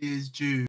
is June.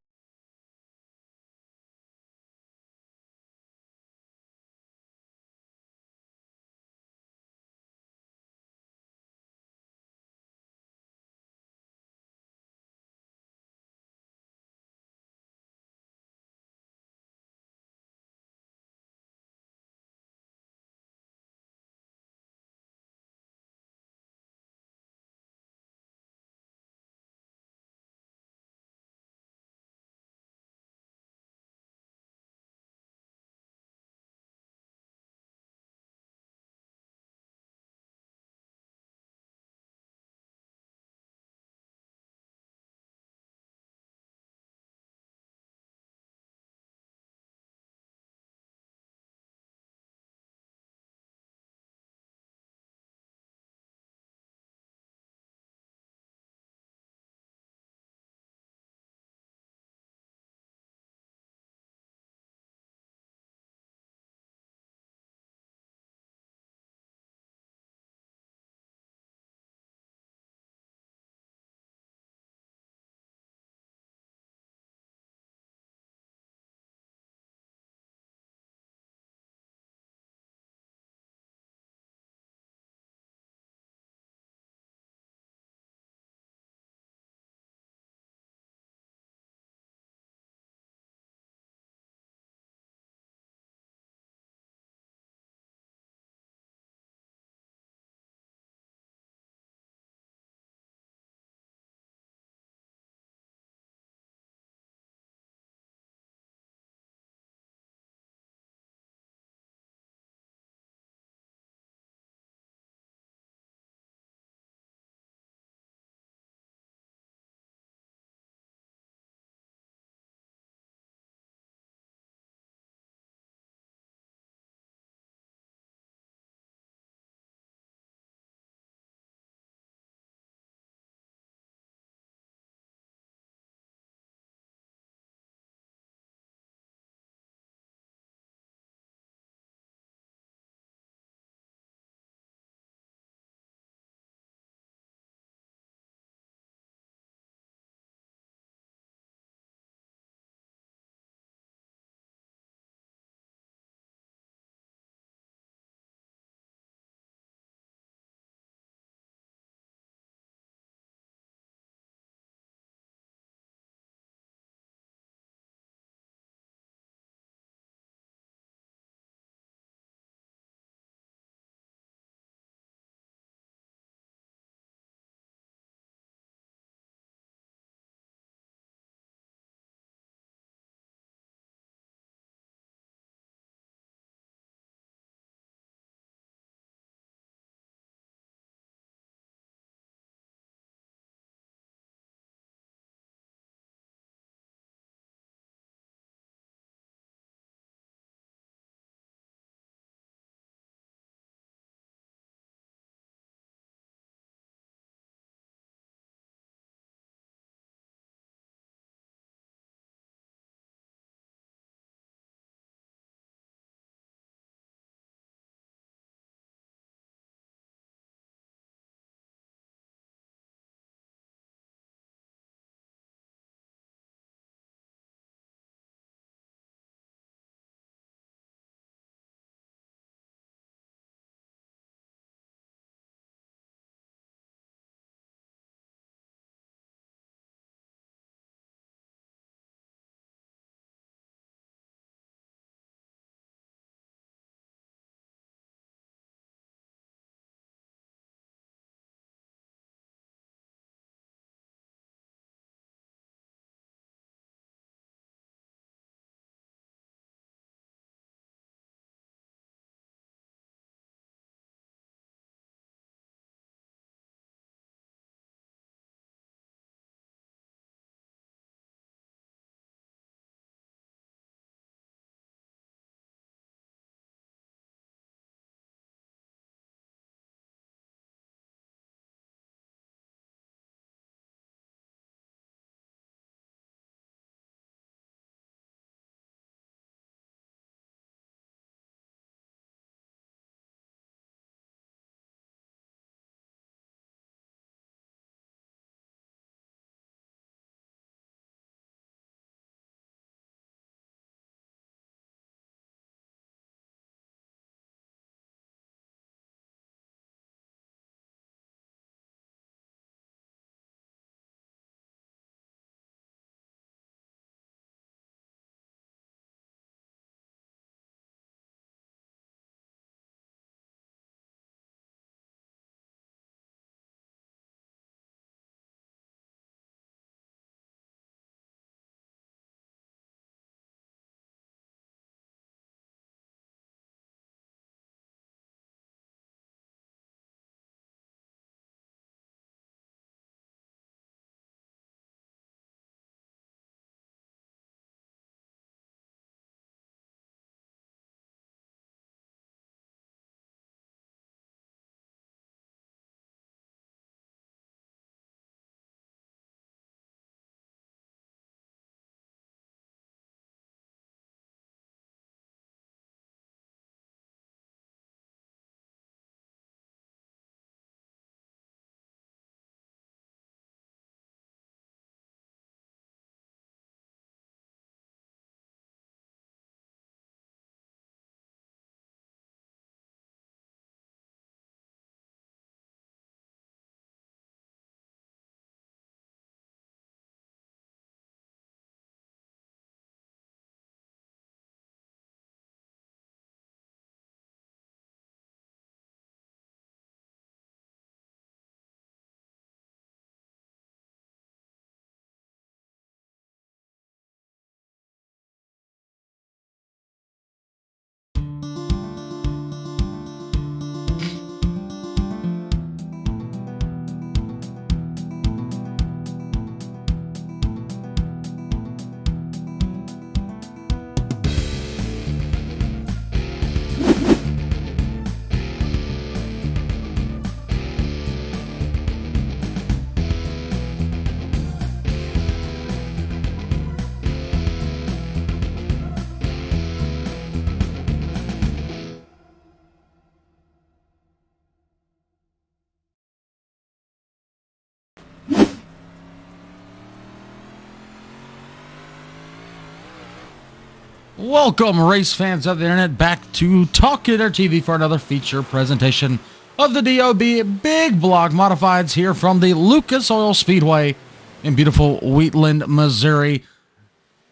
Welcome, race fans of the internet, back to Talk It or TV for another feature presentation of the DOB Big Block Modifieds here from the Lucas Oil Speedway in beautiful Wheatland, Missouri.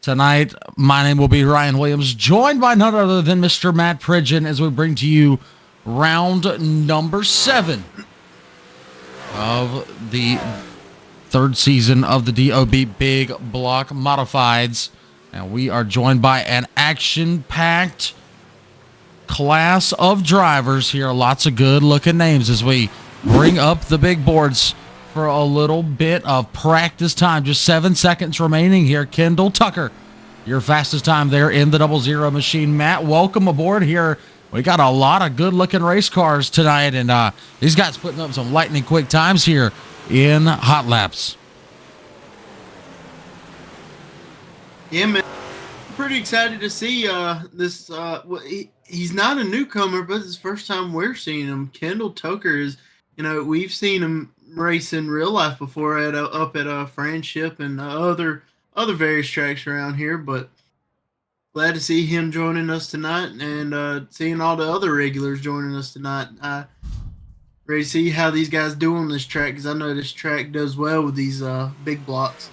Tonight, my name will be Ryan Williams, joined by none other than Mr. Matt Pridgeon as we bring to you round number 7 of the third season of the DOB Big Block Modifieds. And we are joined by an action-packed class of drivers here. Lots of good-looking names as we bring up the big boards for a little bit of practice time. Just 7 seconds remaining here. Kendall Tucker, your fastest time there in the 00 machine. Matt, welcome aboard here. We got a lot of good-looking race cars tonight, and these guys putting up some lightning-quick times here in hot laps. Yeah, man. I'm pretty excited to see this. He's not a newcomer, but it's the first time we're seeing him. Kendall Tucker is, we've seen him race in real life before up at Friendship and other various tracks around here. But glad to see him joining us tonight and seeing all the other regulars joining us tonight. Ready to see how these guys do on this track because I know this track does well with these big blocks.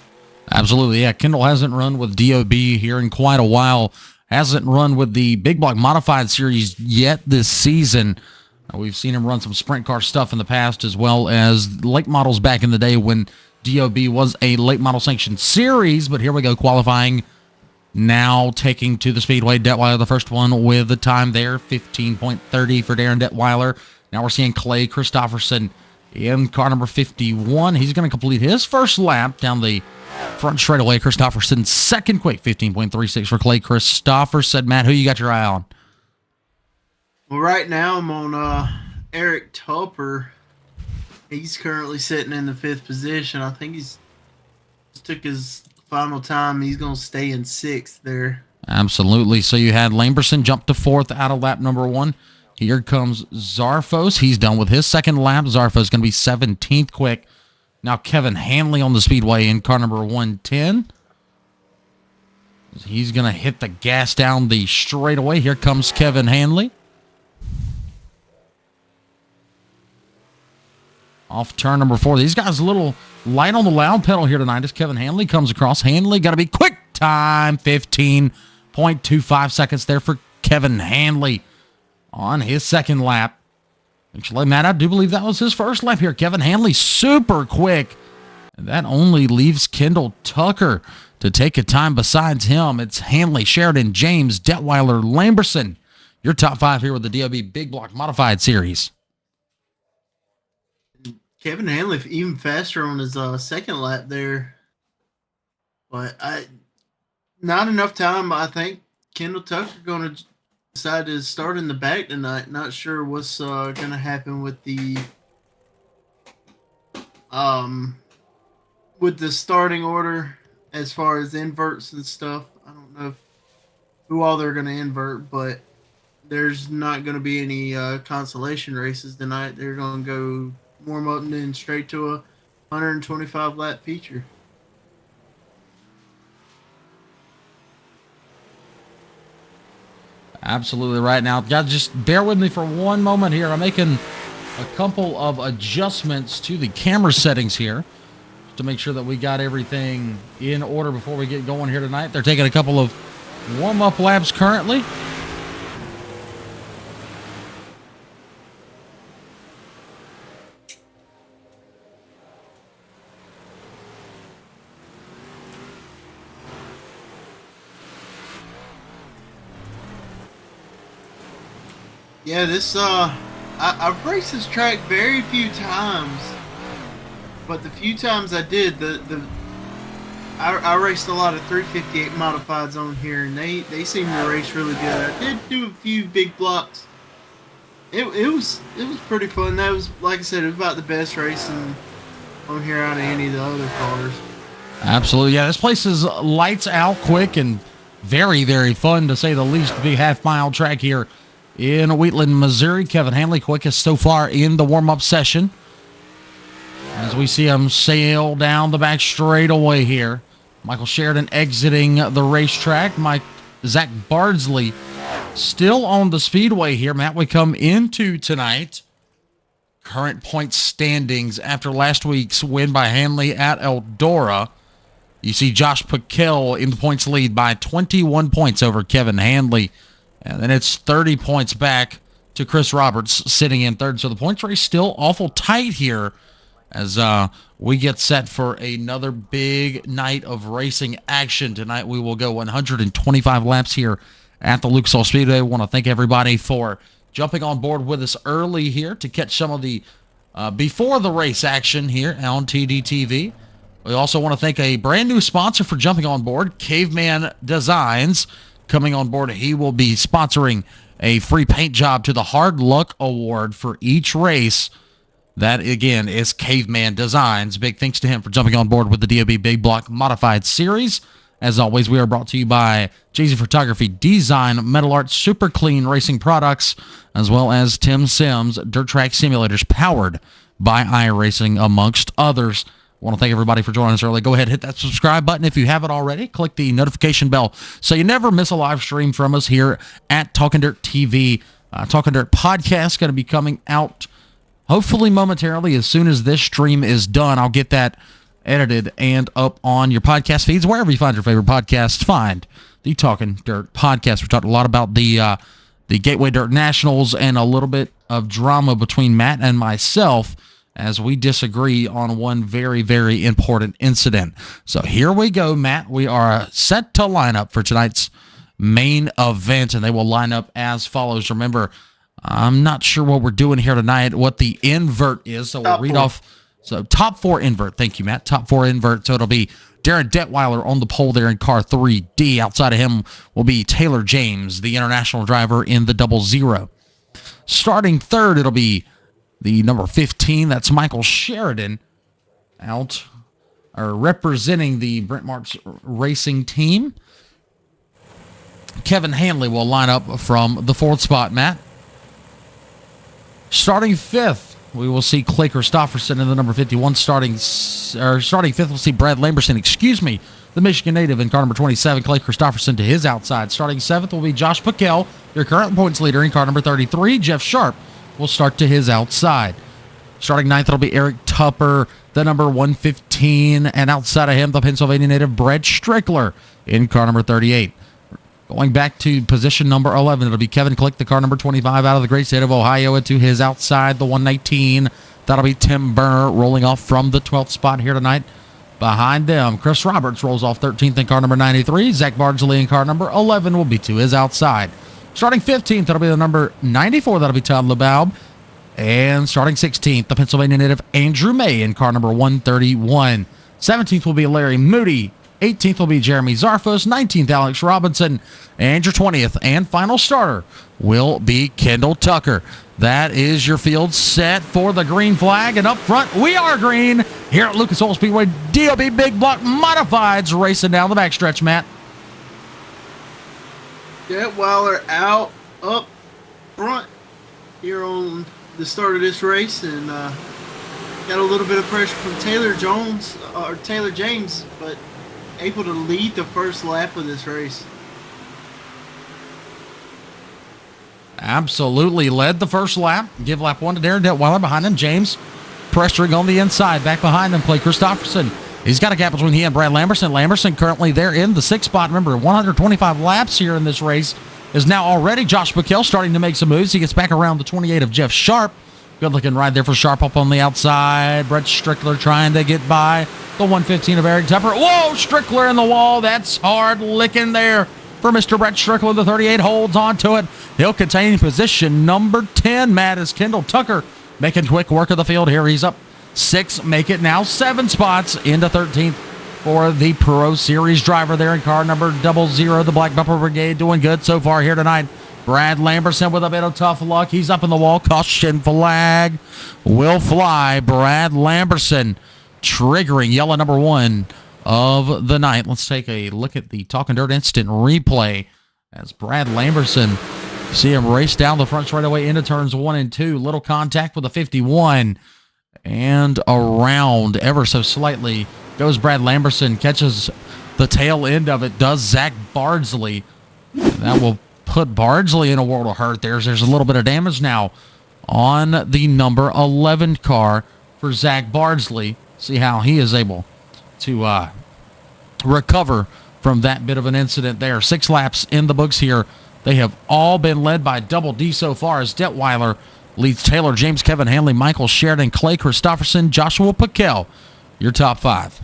Absolutely, yeah. Kendall hasn't run with DOB here in quite a while. Hasn't run with the Big Block Modified Series yet this season. We've seen him run some sprint car stuff in the past as well as late models back in the day when DOB was a late model sanctioned series. But here we go, qualifying now, taking to the Speedway. Detweiler, the first one with the time there, 15.30 for Darren Detweiler. Now we're seeing Clay Christopherson in car number 51. He's going to complete his first lap down the front straightaway. Christopherson second quick, 15.36 for Clay Christopherson. Matt, who you got your eye on? Well, right now I'm on Eric Tupper. He's currently sitting in the 5th position. I think he's took his final time. He's going to stay in 6th there. Absolutely. So you had Lamberson jump to 4th out of lap number 1. Here comes Zarfos. He's done with his second lap. Zarfos going to be 17th quick. Now Kevin Hanley on the Speedway in car number 110. He's going to hit the gas down the straightaway. Here comes Kevin Hanley. Off turn number 4. These guys a little light on the loud pedal here tonight as Kevin Hanley comes across. Hanley got to be quick time. 15.25 seconds there for Kevin Hanley on his second lap. Actually, Matt, I do believe that was his first lap here. Kevin Hanley super quick. And that only leaves Kendall Tucker to take a time besides him. It's Hanley, Sheridan, James, Detweiler, Lamberson. Your top 5 here with the DOB Big Block Modified Series. Kevin Hanley even faster on his second lap there. But not enough time. I think Kendall Tucker going to decide to start in the back tonight. Not sure what's going to happen with the starting order as far as inverts and stuff. I don't know who all they're going to invert, but there's not going to be any consolation races tonight. They're going to go warm up and then straight to a 125 lap feature. Absolutely right. Now, guys, just bear with me for one moment here. I'm making a couple of adjustments to the camera settings here to make sure that we got everything in order before we get going here tonight. They're taking a couple of warm-up laps currently. Yeah, this I've raced this track very few times, but the few times I did, I raced a lot of 358 modifieds on here, and they seem to race really good. I did do a few big blocks. It was pretty fun. That was, like I said, it was about the best racing on here out of any of the other cars. Absolutely, yeah. This place is lights out quick and very, very fun to say the least. Big half-mile track here in Wheatland, Missouri. Kevin Hanley quickest so far in the warm-up session as we see him sail down the back straightaway here. Michael Sheridan exiting the racetrack. Zach Bardsley still on the speedway here. Matt, we come into tonight. Current point standings after last week's win by Hanley at Eldora. You see Josh Piquel in the points lead by 21 points over Kevin Hanley. And then it's 30 points back to Chris Roberts sitting in third. So the points race still awful tight here as we get set for another big night of racing action. Tonight we will go 125 laps here at the Lucas Oil Speedway. I want to thank everybody for jumping on board with us early here to catch some of the before the race action here on TDTV. We also want to thank a brand new sponsor for jumping on board, Caveman Designs. Coming on board, he will be sponsoring a free paint job to the Hard Luck Award for each race. That, again, is Caveman Designs. Big thanks to him for jumping on board with the DOB Big Block Modified Series. As always, we are brought to you by Jay-Z Photography, Design, Metal Art, Super Clean Racing Products, as well as Tim Sims Dirt Track Simulators, powered by iRacing, amongst others. I want to thank everybody for joining us early. Go ahead, hit that subscribe button if you haven't already. Click the notification bell so you never miss a live stream from us here at Talking Dirt TV. Talking Dirt podcast going to be coming out hopefully momentarily. As soon as this stream is done, I'll get that edited and up on your podcast feeds. Wherever you find your favorite podcasts, find the Talking Dirt podcast. We talked a lot about the Gateway Dirt Nationals and a little bit of drama between Matt and myself as we disagree on one very, very important incident. So here we go, Matt. We are set to line up for tonight's main event, and they will line up as follows. Remember, I'm not sure what we're doing here tonight, what the invert is, so we'll read off. So top four invert. Thank you, Matt. Top four invert. So it'll be Darren Detweiler on the pole there in car 3D. Outside of him will be Taylor James, the international driver in the 00. Starting third, it'll be the number 15, that's Michael Sheridan, out or representing the Brent Marks racing team. Kevin Hanley will line up from the fourth spot, Matt. Starting fifth, we will see Clay Christopherson in the number 51. Starting fifth, we'll see Brad Lamberson, the Michigan native in car number 27, Clay Christopherson to his outside. Starting seventh will be Josh Piquel, your current points leader in car number 33. Jeff Sharp will start to his outside. Starting ninth, it'll be Eric Tupper, the number 115, and outside of him, the Pennsylvania native Brett Strickler in car number 38. Going back to position number 11, it'll be Kevin Click, the car number 25 out of the great state of Ohio, and to his outside, the 119. That'll be Tim Burner rolling off from the 12th spot here tonight. Behind them, Chris Roberts rolls off 13th in car number 93. Zach Bardsley in car number 11 will be to his outside. Starting 15th, that'll be the number 94. That'll be Todd LeBaub. And starting 16th, the Pennsylvania native Andrew May in car number 131. 17th will be Larry Moody. 18th will be Jeremy Zarfos. 19th, Alex Robinson. And your 20th and final starter will be Kendall Tucker. That is your field set for the green flag. And up front, we are green here at Lucas Oil Speedway. DOB Big Block Modifieds racing down the backstretch, Matt. Detweiler out up front here on the start of this race, and got a little bit of pressure from Taylor James, but able to lead the first lap of this race. Absolutely led the first lap. Give lap one to Darren Detweiler. Behind him, James pressuring on the inside. Back behind him, Clay Christopherson. He's got a gap between he and Brad Lamberson. Lamberson currently there in the sixth spot. Remember, 125 laps here in this race is now already Josh Piquel starting to make some moves. He gets back around the 28 of Jeff Sharp. Good looking ride there for Sharp up on the outside. Brett Strickler trying to get by the 115 of Eric Tupper. Whoa, Strickler in the wall. That's hard licking there for Mr. Brett Strickler. The 38 holds on to it. He'll contain position number 10. Matt is Kendall Tucker making quick work of the field here. He's up 6, make it now 7 spots into 13th for the Pro Series driver there in car number 00. The Black Bumper Brigade doing good so far here tonight. Brad Lamberson with a bit of tough luck. He's up in the wall. Caution flag will fly. Brad Lamberson triggering yellow number 1 of the night. Let's take a look at the Talking Dirt instant replay as Brad Lamberson, see him race down the front straightaway into turns 1 and 2. Little contact with a 51 and around ever so slightly goes Brad Lamberson, catches the tail end of it, does Zach Bardsley. That will put Bardsley in a world of hurt. There's a little bit of damage now on the number 11 car for Zach Bardsley. See how he is able to recover from that bit of an incident there. 6 laps in the books here. They have all been led by Double D so far, as Detweiler leads Taylor James, Kevin Hanley, Michael Sheridan, Clay Christopherson, Joshua Piquel. Your top 5.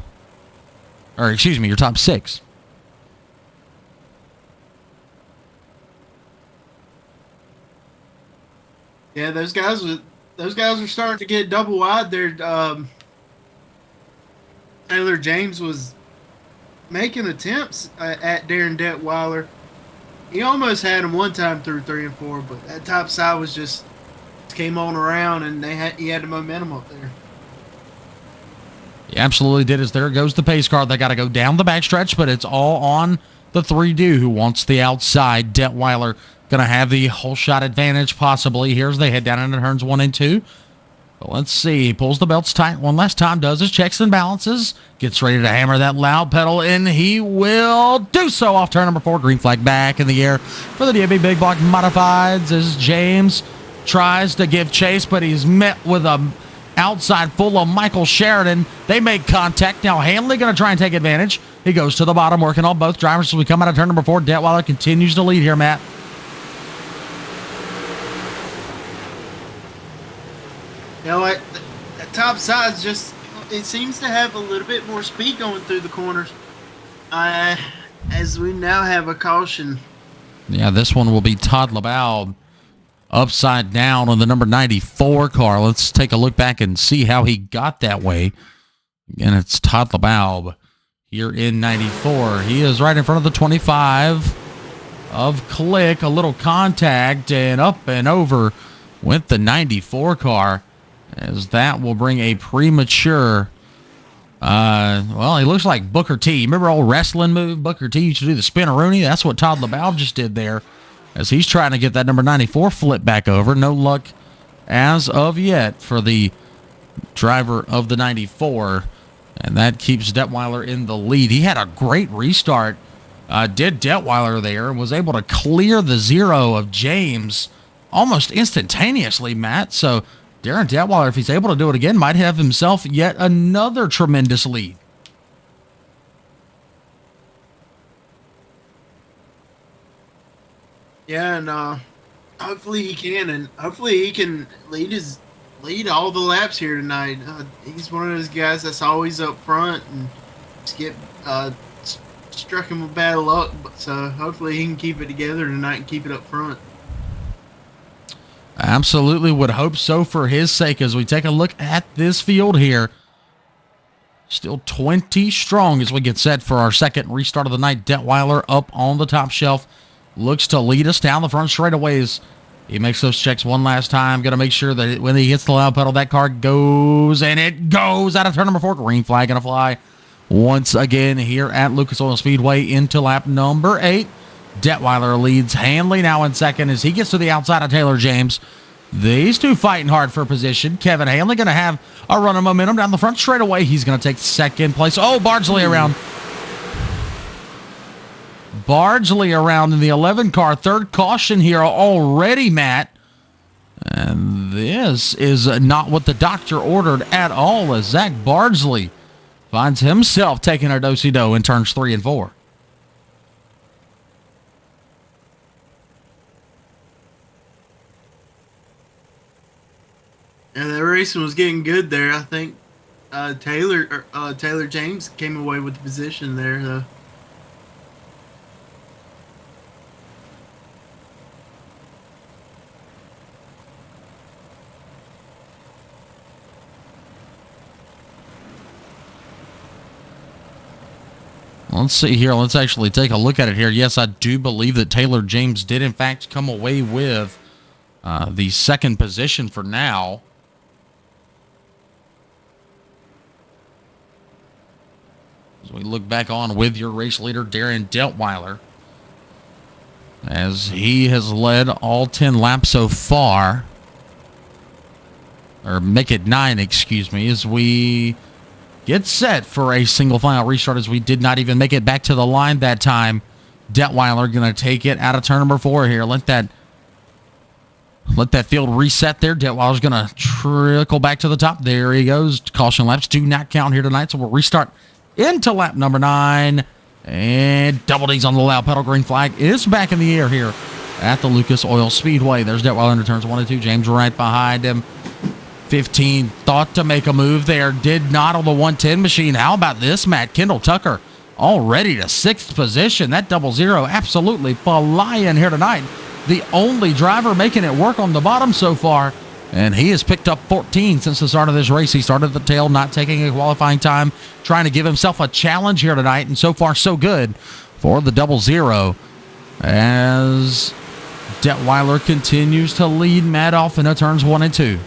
Or excuse me, your top 6. Yeah, those guys are starting to get double wide there. Taylor James was making attempts at Darren Detweiler. He almost had him one time through 3 and 4, but that top side was just came on around, and he had the momentum up there. He absolutely did. As there goes the pace car. They got to go down the backstretch, but it's all on the 3-2 who wants the outside. Detweiler going to have the whole shot advantage possibly here as they head down into turns 1 and 2. But let's see. He pulls the belts tight one last time, does his checks and balances, gets ready to hammer that loud pedal, and he will do so off turn number 4. Green flag back in the air for the DOB Big Block Modifieds as James tries to give chase, but he's met with a outside full of Michael Sheridan. They make contact. Now Hanley going to try and take advantage. He goes to the bottom, working on both drivers as we come out of turn number 4. Detweiler continues to lead here, Matt. You know what? The top side's just, it seems to have a little bit more speed going through the corners. As we now have a caution. Yeah, this one will be Todd LeBaud upside down on the number 94 car. Let's take a look back and see how he got that way. Again, it's Todd LeBaud here in 94. He is right in front of the 25 of Click. A little contact and up and over with the 94 car, as that will bring a premature, well, he looks like Booker T. Remember old wrestling move? Booker T used to do the spin-a-rooney. That's what Todd LeBaud just did there, as he's trying to get that number 94 flip back over. No luck as of yet for the driver of the 94, and that keeps Detweiler in the lead. He had a great restart, did Detweiler there, and was able to clear the 0 of James almost instantaneously, Matt. So Darren Detweiler, if he's able to do it again, might have himself yet another tremendous lead. Yeah, and hopefully he can, and hopefully he can lead all the laps here tonight. He's one of those guys that's always up front and just get struck him with bad luck. So hopefully he can keep it together tonight and keep it up front. Absolutely would hope so for his sake, as we take a look at this field here. Still 20 strong as we get set for our second restart of the night. Detweiler up on the top shelf. Looks to lead us down the front straightaways. He makes those checks one last time. Got to make sure that when he hits the loud pedal, that car goes, and it goes out of turn number 4. Green flag going to fly once again here at Lucas Oil Speedway into lap number 8. Detweiler leads Hanley now in second as he gets to the outside of Taylor James. These two fighting hard for position. Kevin Hanley going to have a run of momentum down the front straightaway. He's going to take second place. Oh, Bardsley around. Bardsley around in the 11 car. Third caution here already, Matt. And this is not what the doctor ordered at all, as Zach Bardsley finds himself taking a do-si-do in turns 3 and 4. And the racing was getting good there. I think Taylor James came away with the position there, though. Let's see here. Let's actually take a look at it here. Yes, I do believe that Taylor James did, in fact, come away with the second position for now. As we look back on with your race leader, Darren Detweiler, as he has led all 10 laps so far. Or make it 9, excuse me, as we get set for a single final restart, as we did not even make it back to the line that time Detweiler going to take it out of turn number 4 here. Let that field reset there. Detweiler's going to trickle back to the top. There he goes. Caution laps do not count here tonight, so we'll restart into lap number 9. And double D's on the loud pedal. Green flag is back in the air here at the Lucas Oil Speedway. There's Detweiler into turns 1 and 2. James right behind him. 15 thought to make a move there. Did not on the 110 machine. How about this, Matt? Kendall Tucker already to 6th position. That 00 absolutely flying here tonight. The only driver making it work on the bottom so far. And he has picked up 14 since the start of this race. He started at the tail, not taking a qualifying time, trying to give himself a challenge here tonight. And so far, so good for the 00. As Detweiler continues to lead Matt off into turns 1 and 2.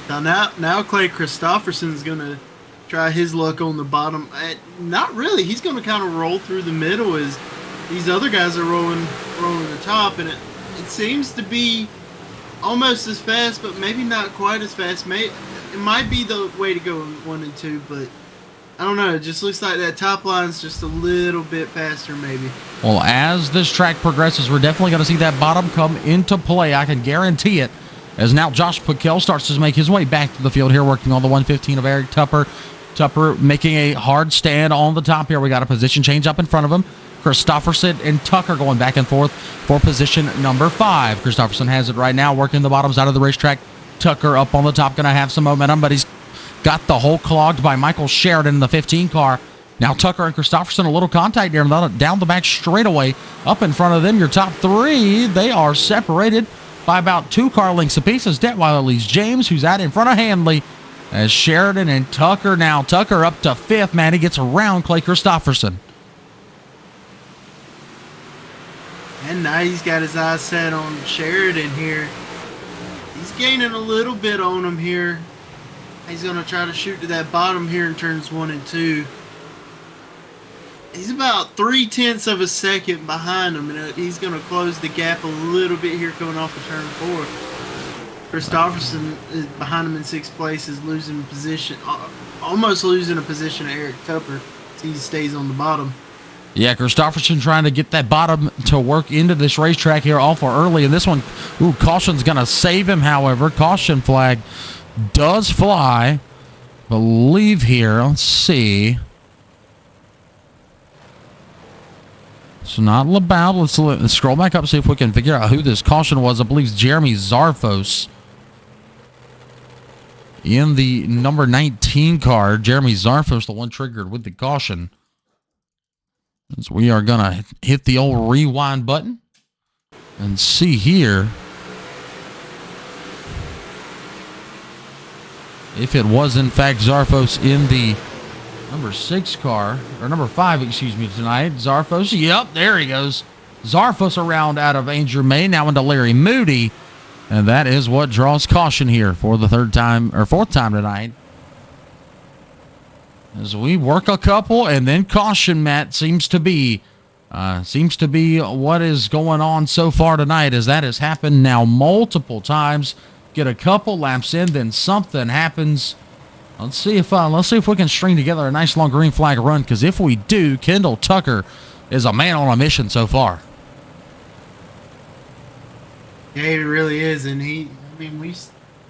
Now Clay Christopherson's going to try his luck on the bottom. Not really. He's going to kind of roll through the middle as these other guys are rolling the top, and it seems to be almost as fast, but maybe not quite as fast. It might be the way to go in 1 and 2, but I don't know. It just looks like that top line's just a little bit faster, maybe. Well, as this track progresses, we're definitely going to see that bottom come into play. I can guarantee it. As now Josh Piquel starts to make his way back to the field here, working on the 115 of Eric Tupper. Tupper making a hard stand on the top here. We got a position change up in front of him. Christopherson and Tucker going back and forth for position number 5. Christopherson has it right now, working the bottom side of the racetrack. Tucker up on the top, going to have some momentum, but he's got the hole clogged by Michael Sheridan in the 15 car. Now Tucker and Christopherson, a little contact there down the back straightaway. Up in front of them, your top 3, they are separated by about 2 car lengths apiece as Detweiler leads James, who's out in front of Handley, as Sheridan and Tucker. Now Tucker up to 5th, man. He gets around Clay Christopherson. And now he's got his eyes set on Sheridan here. He's gaining a little bit on him here. He's going to try to shoot to that bottom here in turns 1 and 2. He's about 0.3 of a second behind him, and he's going to close the gap a little bit here coming off of turn 4. Christopherson is behind him in 6th place, is losing position, almost losing a position to Eric Tupper. So he stays on the bottom. Yeah, Christopherson trying to get that bottom to work into this racetrack here awful early. And this one, caution's going to save him, however. Caution flag does fly. Believe here, let's see. It's not LaBelle. Let's scroll back up, see if we can figure out who this caution was. I believe it's Jeremy Zarfos in the number 19 car. Jeremy Zarfos, the one triggered with the caution. So we are going to hit the old rewind button and see here if it was in fact Zarfos in the number 6 car, or number 5, excuse me, tonight. Zarfos, yep, there he goes. Zarfos around out of Andrew May, now into Larry Moody. And that is what draws caution here for the 4th time tonight. As we work a couple, and then caution, Matt, seems to be what is going on so far tonight, as that has happened now multiple times. Get a couple laps in, then something happens. Let's see if we can string together a nice long green flag run, because if we do, Kendall Tucker is a man on a mission so far. Yeah, he really is, and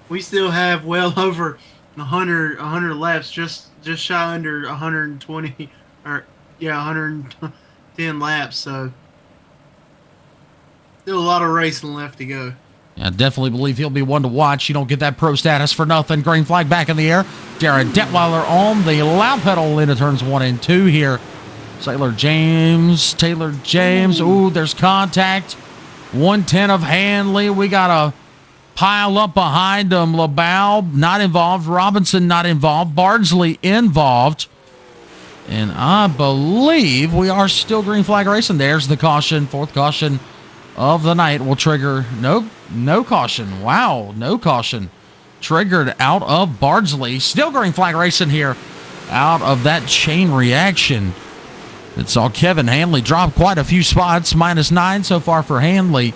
we still have well over 100 laps, just shy under 120, or 110 laps. So still a lot of racing left to go. I definitely believe he'll be one to watch. You don't get that pro status for nothing. Green flag back in the air. Jared Detweiler on the loud pedal into turns 1 and 2 here. Taylor James. Ooh, there's contact. 110 of Hanley. We got a pile up behind them. LaBelle not involved. Robinson not involved. Bardsley involved. And I believe we are still green flag racing. There's the caution. 4th caution of the night will trigger. Nope, no caution. Wow, no caution. Triggered out of Bardsley. Still green flag racing here out of that chain reaction. It saw Kevin Hanley drop quite a few spots. -9 so far for Hanley.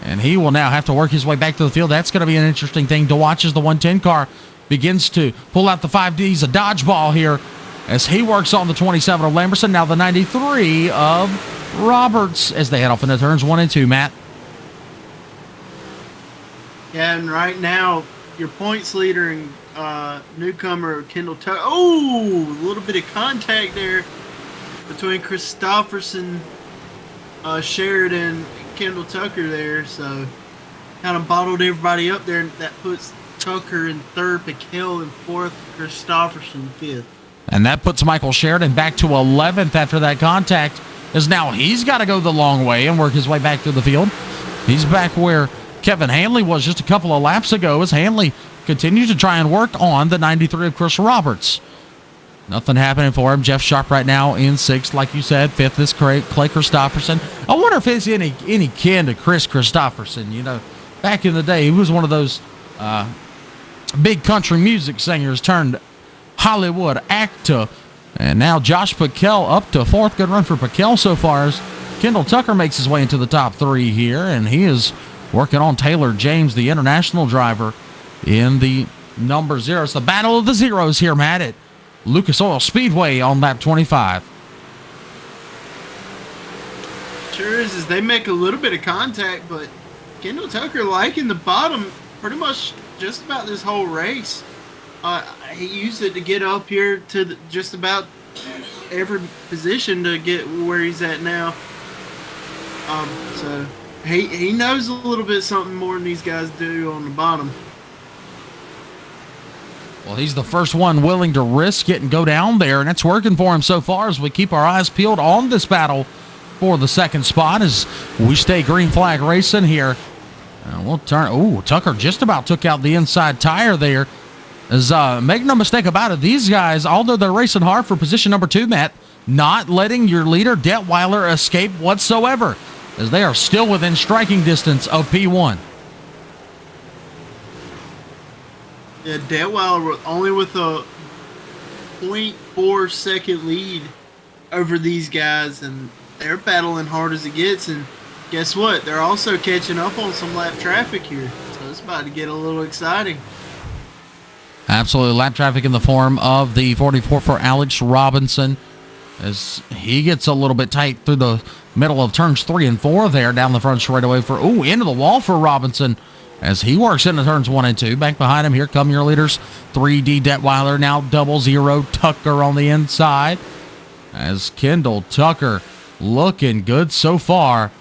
And he will now have to work his way back to the field. That's going to be an interesting thing to watch as the 110 car begins to pull out the 5Ds, a dodgeball here. as he works on the 27 of Lamberson. Now the 93 of Roberts as they head off into turns 1 and 2, Matt. Yeah, and right now, your points leader and newcomer Kendall Tucker. Oh, a little bit of contact there between Christopherson, Sheridan, and Kendall Tucker there. So kind of bottled everybody up there. That puts Tucker in third, Piquel in fourth, Christopherson fifth. And that puts Michael Sheridan back to 11th after that contact, as now he's got to go the long way and work his way back through the field. He's back where Kevin Hanley was just a couple of laps ago, as Hanley continues to try and work on the 93 of Chris Roberts. Nothing happening for him. Jeff Sharp right now in 6th, like you said. 5th is Clay Christopherson. I wonder if it's any kin to Chris Christopherson. You know, back in the day, he was one of those big country music singers turned Hollywood actor. And now Josh Piquel up to 4th. Good run for Piquel so far, as Kendall Tucker makes his way into the top 3 here, and he is working on Taylor James, the international driver, in the number 0. It's the battle of the zeros here, Matt, at Lucas Oil Speedway on lap 25. Sure is they make a little bit of contact, but Kendall Tucker liking the bottom pretty much just about this whole race. He used it to get up here to just about every position to get where he's at now. So he knows a little bit something more than these guys do on the bottom. Well, he's the first one willing to risk it and go down there, and it's working for him so far as we keep our eyes peeled on this battle for the 2nd spot as we stay green flag racing here. We'll turn. Ooh, Tucker just about took out the inside tire there. As make no mistake about it, these guys, although they're racing hard for position number 2, Matt, not letting your leader Detweiler escape whatsoever, as they are still within striking distance of P1. Yeah, Detweiler only with a 0.4 second lead over these guys, and they're battling hard as it gets. And guess what? They're also catching up on some lap traffic here, so it's about to get a little exciting. Absolutely. Lap traffic in the form of the 44 for Alex Robinson, as he gets a little bit tight through the middle of turns 3 and 4 there, down the front straightaway for, into the wall for Robinson, as he works into turns 1 and 2. Back behind him, here come your leaders. 3D Detweiler, now 00 Tucker on the inside, as Kendall Tucker looking good so far.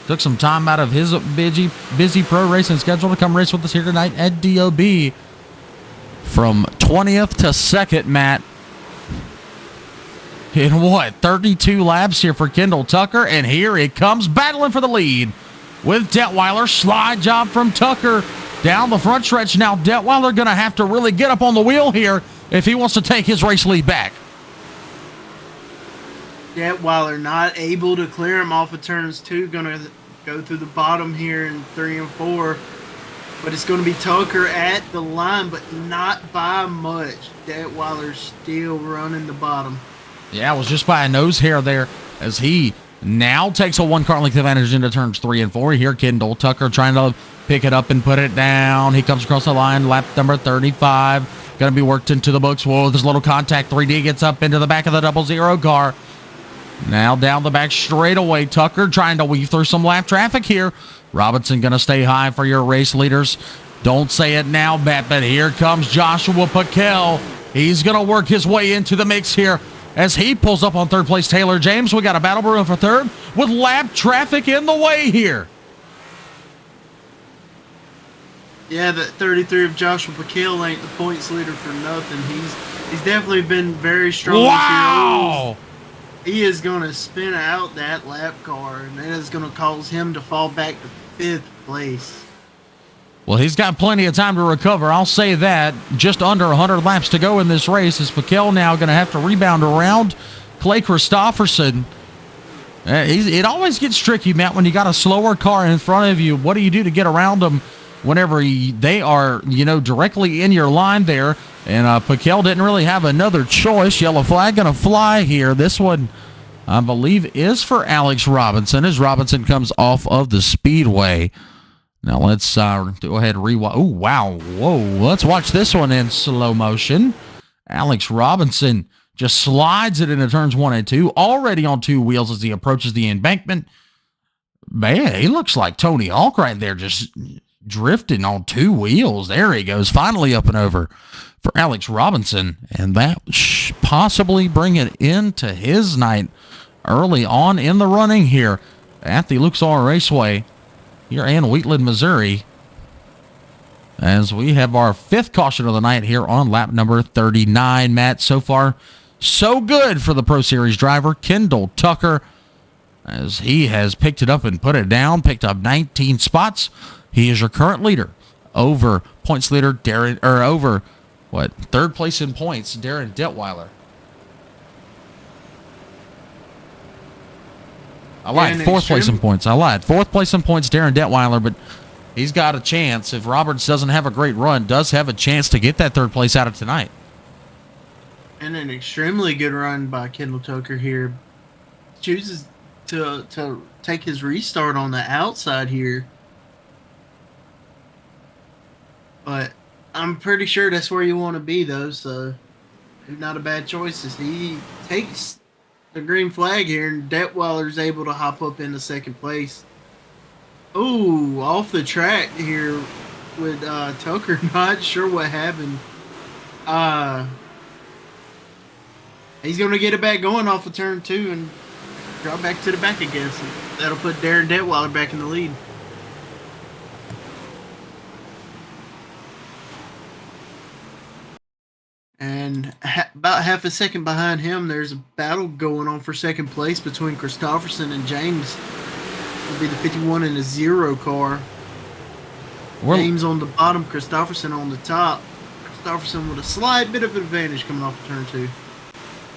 Took some time out of his busy pro racing schedule to come race with us here tonight at DOB. From 20th to 2nd, Matt, in 32 laps here for Kendall Tucker, and here it comes, battling for the lead with Detweiler. Slide job from Tucker down the front stretch. Now Detweiler going to have to really get up on the wheel here if he wants to take his race lead back. Detweiler not able to clear him off of turns 2, going to go through the bottom here in 3 and 4. But it's going to be Tucker at the line, but not by much. Detweiler's still running the bottom. Yeah, it was just by a nose hair there, as he now takes a 1 car length advantage into turns 3 and 4. Here, Kendall Tucker trying to pick it up and put it down. He comes across the line, lap number 35. Going to be worked into the books. Whoa, there's a little contact. 3D gets up into the back of the 00 car. Now down the back straightaway, Tucker trying to weave through some lap traffic here. Robinson going to stay high for your race leaders. Don't say it now, Matt, but here comes Joshua Piquel. He's going to work his way into the mix here as he pulls up on 3rd place Taylor James. We got a battle brewing for 3rd with lap traffic in the way here. Yeah, that 33 of Joshua Piquel ain't the points leader for nothing. He's definitely been very strong Wow! this year. He is going to spin out that lap car, and that is going to cause him to fall back to 5th place. Well, he's got plenty of time to recover. I'll say that. Just under 100 laps to go in this race. Is Piquel now going to have to rebound around Clay Christopherson? It always gets tricky, Matt, when you got a slower car in front of you. What do you do to get around them whenever they are, directly in your line there? And Piquel didn't really have another choice. Yellow flag going to fly here. This one, I believe, is for Alex Robinson as Robinson comes off of the speedway. Now let's go ahead and rewind. Oh, wow. Whoa. Let's watch this one in slow motion Alex Robinson just slides it into turns 1 and 2, already on 2 wheels as he approaches the embankment. Man, he looks like Tony Hawk right there, just drifting on 2 wheels. There he goes, finally up and over for Alex Robinson, and that possibly bring it into his night early on in the running here at the Luxor Raceway here in Wheatland, Missouri, as we have our 5th caution of the night here on lap number 39. Matt, so far, so good for the Pro Series driver, Kendall Tucker, as he has picked it up and put it down, picked up 19 spots. He is your current leader over points leader third place in points, Darren Detweiler. I lied, 4th place in points. 4th place in points, Darren Detweiler, but he's got a chance. If Roberts doesn't have a great run, does have a chance to get that 3rd place out of tonight. And an extremely good run by Kendall Tucker here. Chooses to take his restart on the outside here. But I'm pretty sure that's where you want to be, though, so not a bad choice as he takes the green flag here, and Detweiler's able to hop up into 2nd place. Ooh, off the track here with Tucker. Not sure what happened. He's going to get it back going off of turn 2 and drop back to the back, I guess. That'll put Darren Detweiler back in the lead. And about half a second behind him, there's a battle going on for 2nd place between Christopherson and James. It'll be the 51 and a 0 car. James on the bottom, Christopherson on the top. Christopherson with a slight bit of advantage coming off of turn 2.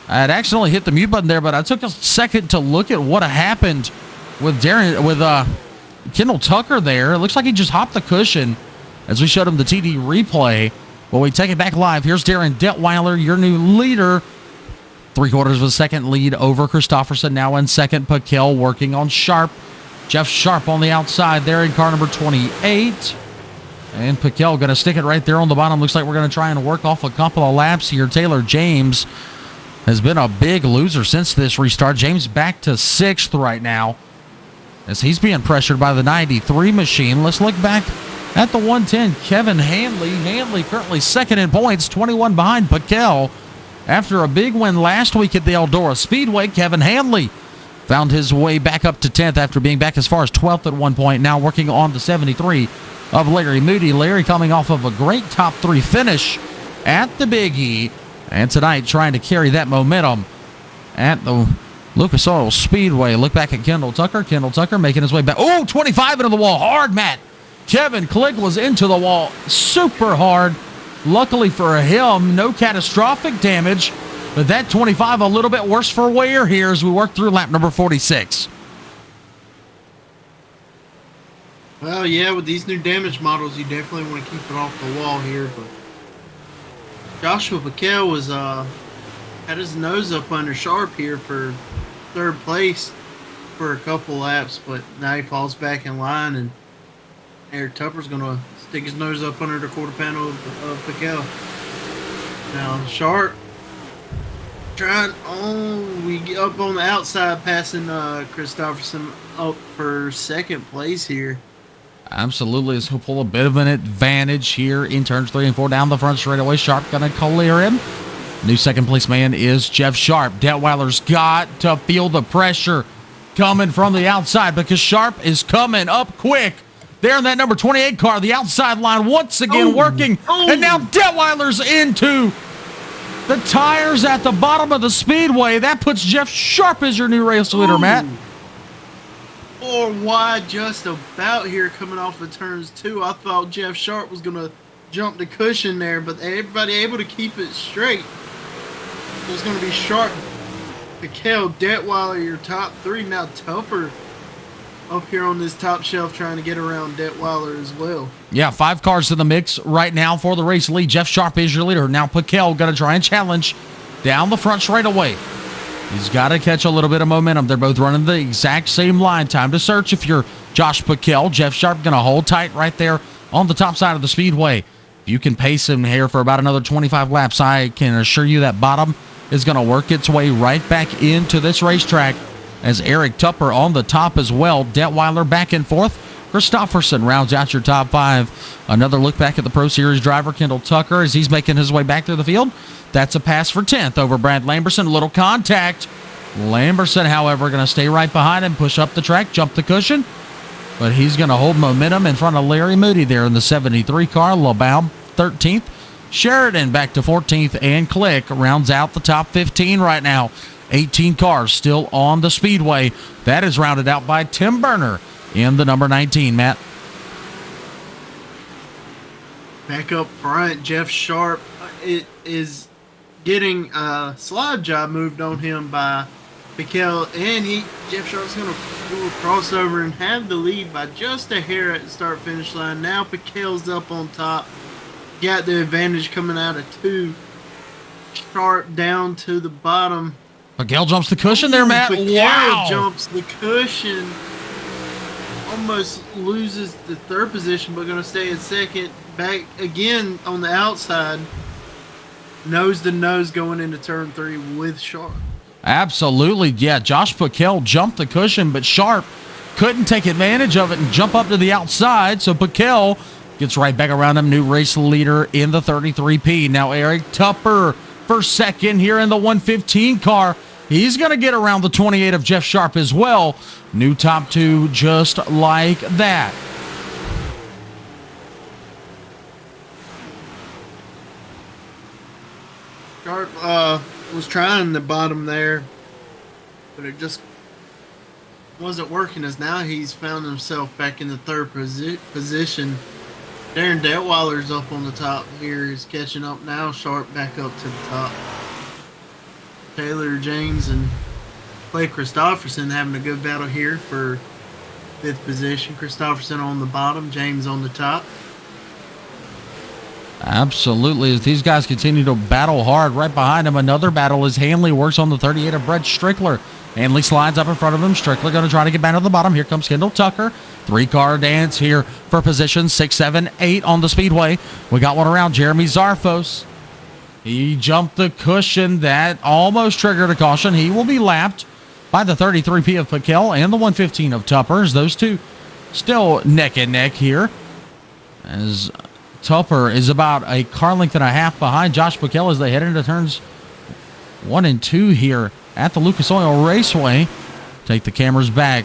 I had accidentally hit the mute button there, but I took a second to look at what happened with Kendall Tucker there. It looks like he just hopped the cushion as we showed him the TD replay. Well, we take it back live. Here's Darren Detweiler, your new leader. 3/4 of a second lead over Christopherson. Now in 2nd, Paquel working on Sharp. Jeff Sharp on the outside there in car number 28. And Paquel going to stick it right there on the bottom. Looks like we're going to try and work off a couple of laps here. Taylor James has been a big loser since this restart. James back to 6th right now as he's being pressured by the 93 machine. Let's look back at the 110, Kevin Hanley. Hanley currently 2nd in points, 21 behind Paquel. After a big win last week at the Eldora Speedway, Kevin Hanley found his way back up to 10th after being back as far as 12th at one point. Now working on the 73 of Larry Moody. Larry coming off of a great top 3 finish at the Big E. And tonight trying to carry that momentum at the Lucas Oil Speedway. Look back at Kendall Tucker. Kendall Tucker making his way back. Oh, 25 into the wall. Hard, Matt. Kevin Clegg was into the wall super hard. Luckily for him, no catastrophic damage, but that 25 a little bit worse for wear here as we work through lap number 46. Well, yeah, with these new damage models, you definitely want to keep it off the wall here, but Joshua Paquel was had his nose up under Sharp here for 3rd place for a couple laps, but now he falls back in line, and Eric Tupper's going to stick his nose up under the quarter panel of Paquel. Now, Sharp we get up on the outside, passing Christopherson up for 2nd place here. Absolutely, as he'll pull a bit of an advantage here in turns 3 and 4 down the front straightaway. Sharp going to clear him. New 2nd place man is Jeff Sharp. Detweiler's got to feel the pressure coming from the outside because Sharp is coming up quick. There in that number 28 car, the outside line once again working. And now Detweiler's into the tires at the bottom of the speedway. That puts Jeff Sharp as your new race leader, Matt. Or wide just about here coming off of turns 2. I thought Jeff Sharp was going to jump the cushion there, but everybody able to keep it straight. It's going to be Sharp, Paquel, Detweiler, your top 3. Now Tupper up here on this top shelf trying to get around Detweiler as well. Yeah, 5 cars in the mix right now for the race lead. Jeff Sharp is your leader. Now Paquel going to try and challenge down the front straightaway. He's got to catch a little bit of momentum. They're both running the exact same line. Time to search if you're Josh Paquel. Jeff Sharp going to hold tight right there on the top side of the speedway. If you can pace him here for about another 25 laps, I can assure you that bottom is going to work its way right back into this racetrack, as Eric Tupper on the top as well. Detweiler back and forth. Christopherson rounds out your top 5. Another look back at the Pro Series driver, Kendall Tucker, as he's making his way back through the field. That's a pass for 10th over Brad Lamberson. A little contact. Lamberson, however, going to stay right behind him, push up the track, jump the cushion. But he's going to hold momentum in front of Larry Moody there in the 73 car. LeBaum 13th. Sheridan back to 14th, and Click rounds out the top 15 right now. 18 cars still on the speedway. That is rounded out by Tim Burner in the number 19, Matt. Back up front, Jeff Sharp is getting a slide job moved on him by Piquel, and Jeff Sharp's going to do a crossover and have the lead by just a hair at the start-finish line. Now Piquel's up on top. Got the advantage coming out of 2. Sharp down to the bottom. Piquel jumps the cushion there, Matt. Piquel jumps the cushion. Almost loses the 3rd position, but going to stay in 2nd. Back again on the outside. Nose to nose going into turn 3 with Sharp. Absolutely, yeah. Josh Piquel jumped the cushion, but Sharp couldn't take advantage of it and jump up to the outside. So Piquel gets right back around him. New race leader in the 33P. Now Eric Tupper for 2nd here in the 115 car. He's going to get around the 28 of Jeff Sharp as well. New top 2 just like that. Sharp was trying the bottom there, but it just wasn't working, as now he's found himself back in the 3rd position. Darren Detweiler's up on the top here. He's catching up now. Sharp back up to the top. Taylor James and Clay Christopherson having a good battle here for 5th position. Christopherson on the bottom, James on the top. Absolutely, as these guys continue to battle hard. Right behind him, another battle as Hanley works on the 38 of Brett Strickler. Hanley slides up in front of him. Strickler going to try to get back to the bottom. Here comes Kendall Tucker. 3-car dance here for position 6, 7, 8 on the speedway. We got one around Jeremy Zarfos. He jumped the cushion. That almost triggered a caution. He will be lapped by the 33P of Piquel and the 115 of Tuppers. Those two still neck and neck here, as Tupper is about a car length and a half behind Josh Piquel as they head into turns 1 and 2 here at the Lucas Oil Raceway. Take the cameras back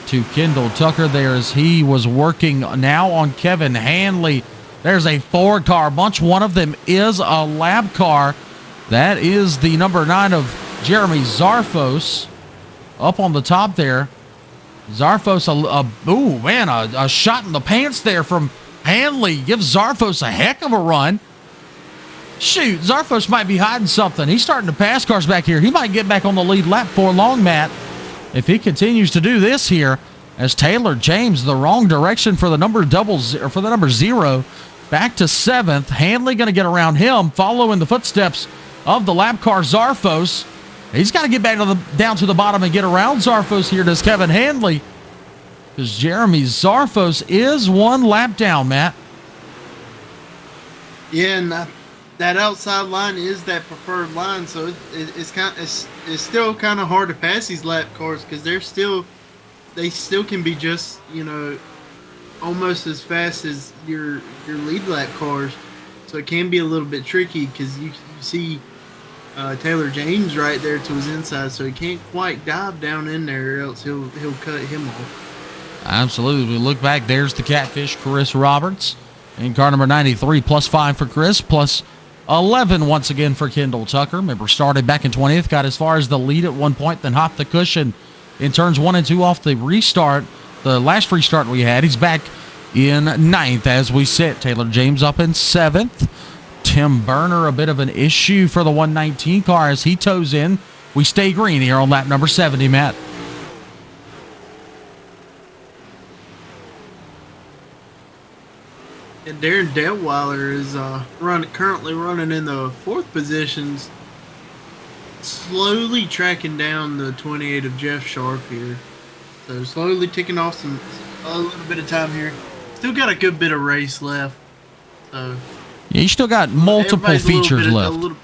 to Kendall Tucker there as he was working now on Kevin Hanley. There's a 4-car bunch. One of them is a lab car. That is the number 9 of Jeremy Zarfos up on the top there. Zarfos, a shot in the pants there from Hanley. Gives Zarfos a heck of a run. Shoot, Zarfos might be hiding something. He's starting to pass cars back here. He might get back on the lead lap for long, Matt, if he continues to do this here, as Taylor James the wrong direction for the number 0 back to 7th. Hanley going to get around him, following the footsteps of the lap car Zarfos. He's got to get back down to the bottom and get around Zarfos here. Does Kevin Hanley, because Jeremy Zarfos is 1 lap down, Matt. Yeah, and that outside line is that preferred line, so it's still kind of hard to pass these lap cars, because they still can be just, almost as fast as your lead lap cars. So it can be a little bit tricky, because you see Taylor James right there to his inside, so he can't quite dive down in there, or else he'll cut him off. Absolutely. We look back. There's the Catfish, Chris Roberts, in car number 93, +5 for Chris, +11 once again for Kendall Tucker. Remember, started back in 20th, got as far as the lead at one point, then hopped the cushion in turns 1 and 2 off the restart. The last restart we had, he's back in 9th as we sit. Taylor James up in 7th. Tim Burner, a bit of an issue for the 119 car as he toes in. We stay green here on lap number 70, Matt. And Darren Detweiler is currently running in the 4th positions, slowly tracking down the 28 of Jeff Sharp here. So slowly ticking off a little bit of time here. Still got a good bit of race left. So Yeah, you still got multiple Everybody's a little features bit- a left. little-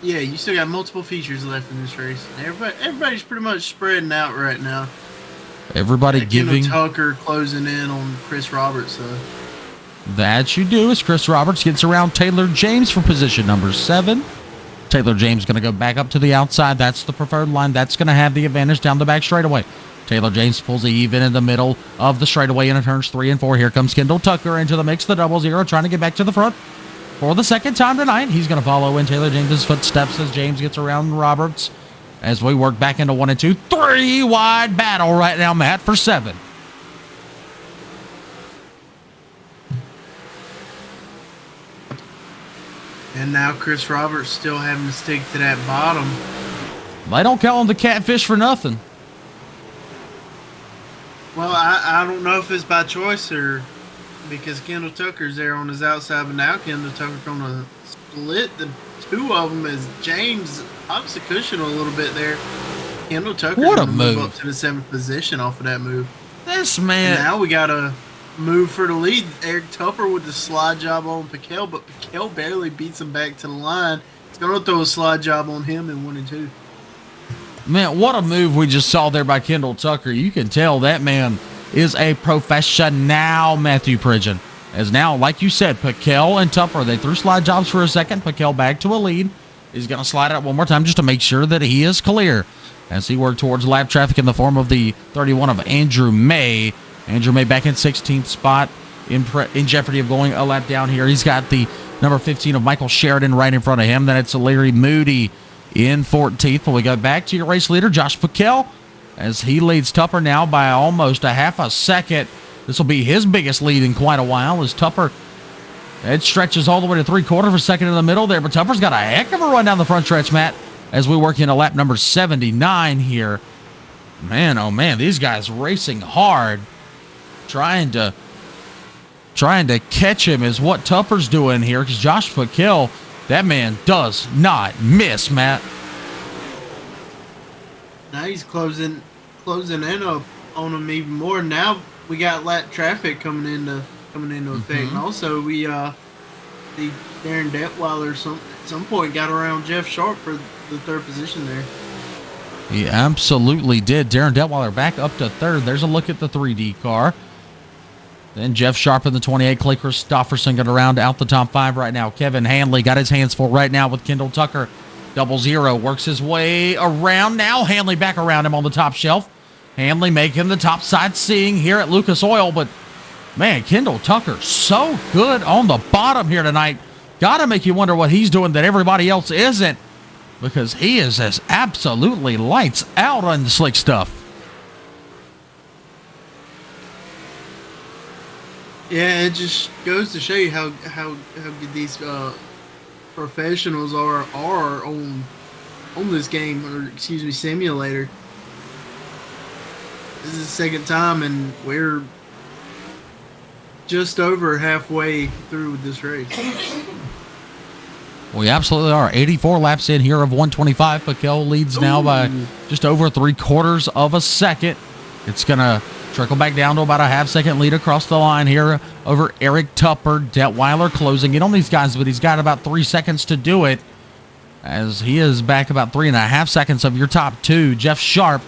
yeah, you still got multiple features left in this race. Everybody's pretty much spreading out right now. Everybody Kendall giving Tucker closing in on Chris Roberts. that you do as Chris Roberts gets around Taylor James for position number 7. Taylor James going to go back up to the outside. That's the preferred line. That's going to have the advantage down the back straightaway. Taylor James pulls even in the middle of the straightaway into turns 3 and 4. Here comes Kendall Tucker into the mix, the 0-0, trying to get back to the front for the second time tonight. He's going to follow in Taylor James's footsteps as James gets around Roberts as we work back into 1 and 2. 3 wide battle right now, Matt, for 7. And now Chris Roberts still having to stick to that bottom. They don't call him the catfish for nothing. Well, I don't know if it's by choice or because Kendall Tucker's there on his outside, but now Kendall Tucker's going to split the two of them as James pops the cushion a little bit there. Kendall Tucker's What a going to move move. up to the 7th position off of that move. This And man. now we got to move for the lead. Eric Tupper with the slide job on Piquel, but Piquel barely beats him back to the line. He's going to throw a slide job on him in 1 and 2. Man, what a move we just saw there by Kendall Tucker. You can tell that man is a professional, Matthew Pridgeon. As now, like you said, Piquel and Tupper, they threw slide jobs for a second. Piquel back to a lead. He's going to slide out one more time just to make sure that he is clear as he worked towards lap traffic in the form of the 31 of Andrew May. Andrew May back in 16th spot in jeopardy of going a lap down here. He's got the number 15 of Michael Sheridan right in front of him. Then it's Larry Moody in 14th. But we go back to your race leader, Josh Piquel, as he leads Tupper now by almost a half a second. This will be his biggest lead in quite a while as Tupper, it stretches all the way to 3/4 of a second in the middle there. But Tupper's got a heck of a run down the front stretch, Matt, as we work into lap number 79 here. Man, oh man, these guys racing hard, trying to catch him is what Tupper's doing here, because Josh Piquel, that man does not miss, Matt. Now he's closing in up on him even more. Now we got lap traffic coming into effect, and also we the Darren Detweiler at some point got around Jeff Sharp for the 3rd position there. He absolutely did. Darren Detweiler back up to 3rd. There's a look at the 3D car. Then Jeff Sharp in the 28. Clay Christopherson got around out the top 5 right now. Kevin Hanley got his hands full right now with Kendall Tucker. 0-0 works his way around now. Hanley back around him on the top shelf. Hanley making the top side seeing here at Lucas Oil. But, man, Kendall Tucker so good on the bottom here tonight. Got to make you wonder what he's doing that everybody else isn't, because he is as absolutely lights out on the slick stuff. Yeah, it just goes to show you how good these professionals are on this game, or excuse me, simulator. This is the second time, and we're just over halfway through with this race. We absolutely are. 84 laps in here of 125. Piquel leads now by just over 3/4 of a second. It's going to trickle back down to about a half-second lead across the line here over Eric Tupper. Detweiler closing in on these guys, but he's got about 3 seconds to do it, as he is back about 3.5 seconds of your top 2. Jeff Sharp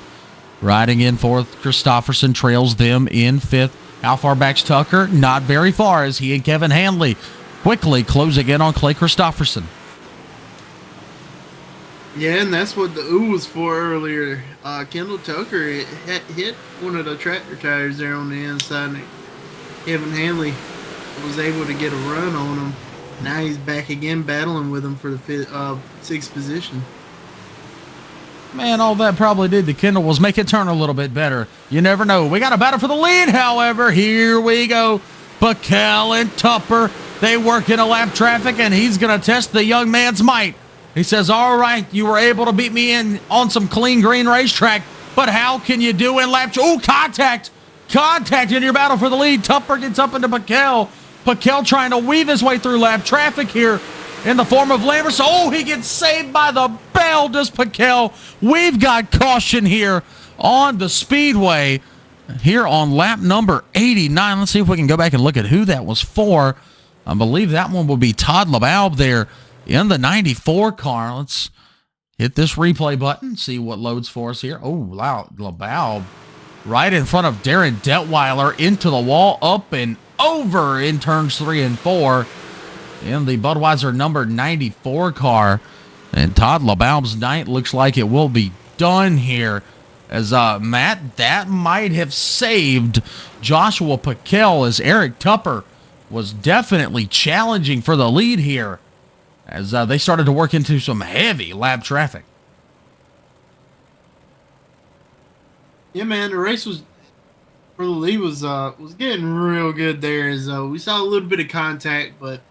riding in 4th. Christopherson trails them in 5th. How far back's Tucker? Not very far, as he and Kevin Hanley quickly closing in on Clay Christopherson. Yeah, and that's what the ooh was for earlier. Kendall Tucker hit one of the tractor tires there on the inside, and Kevin Hanley was able to get a run on him. Now he's back again battling with him for the 6th position. Man, all that probably did to Kendall was make it turn a little bit better. You never know. We got a battle for the lead, however. Here we go. Piquel and Tupper, they work in a lap traffic, and he's going to test the young man's might. He says, all right, you were able to beat me in on some clean green racetrack, but how can you do in lap... Oh, contact! Contact in your battle for the lead. Tupper gets up into Piquel. Piquel trying to weave his way through lap traffic here in the form of Lambert. Oh, he gets saved by the bell, does Piquel. We've got caution here on the speedway here on lap number 89. Let's see if we can go back and look at who that was for. I believe that one will be Todd LeBaub there in the 94 car. Let's hit this replay button, see what loads for us here. Oh, wow, LeBaub right in front of Darren Detweiler into the wall, up and over in turns 3 and 4 in the Budweiser number 94 car. And Todd LeBaub's night looks like it will be done here. As Matt, that might have saved Joshua Piquel, as Eric Tupper was definitely challenging for the lead here as they started to work into some heavy lap traffic. Yeah, man, the race was for the lead was getting real good there. As we saw a little bit of contact, but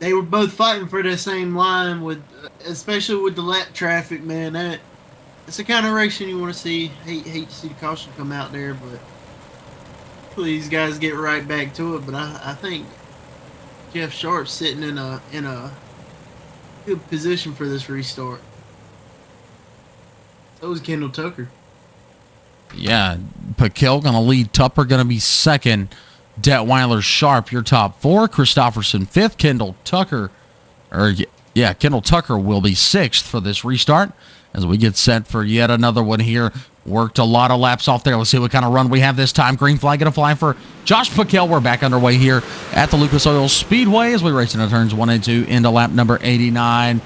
they were both fighting for the same line, with especially with the lap traffic. Man, that's the kind of racing you want to see. Hate to see the caution come out there, but these guys get right back to it. But I think Jeff Sharp's sitting in a good position for this restart. So was Kendall Tucker. Yeah, Piquel going to lead. Tupper going to be second. Detweiler, Sharp, your top four. Christopherson fifth. Kendall Tucker will be sixth for this restart as we get set for yet another one here. Worked a lot of laps off there. Let's see what kind of run we have this time. Green flag going to fly for Josh Piquel. We're back underway here at the Lucas Oil Speedway as we race into turns 1 and 2 into lap number 89.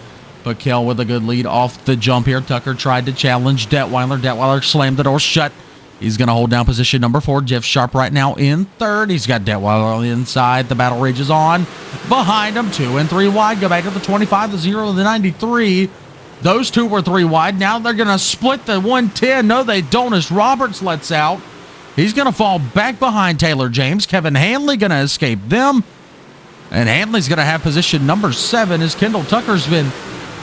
Piquel with a good lead off the jump here. Tucker tried to challenge Detweiler. Detweiler slammed the door shut. He's going to hold down position number 4. Jeff Sharp right now in third. He's got Detweiler on the inside. The battle rages on. Behind him, 2 and 3 wide. Go back to the 25, the 0, and the 93. Those two were 3 wide. Now they're going to split the 110. No, they don't, as Roberts lets out. He's going to fall back behind Taylor James. Kevin Hanley going to escape them. And Hanley's going to have position number 7 as Kendall Tucker's been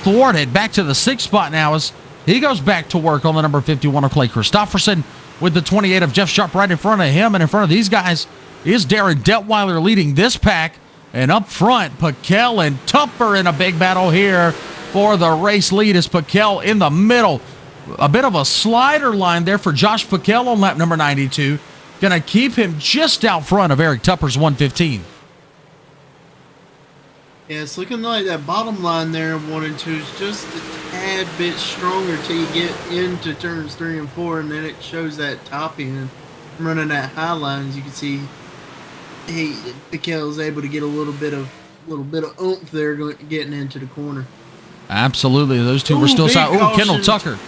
thwarted. Back to the 6th spot now as he goes back to work on the number 51 of Clay Christopherson with the 28 of Jeff Sharp right in front of him. And in front of these guys is Darren Detweiler leading this pack. And up front, Piquel and Tupper in a big battle here for the race lead as Piquel in the middle. A bit of a slider line there for Josh Piquel on lap number 92. Going to keep him just out front of Eric Tupper's 115. Yeah, it's looking like that bottom line there of 1 and 2 is just a tad bit stronger till you get into turns 3 and 4, and then it shows that top end running that high line. As you can see, Piquel is able to get a little bit of oomph there getting into the corner. Absolutely, those two were still side. Oh, Kendall Tucker.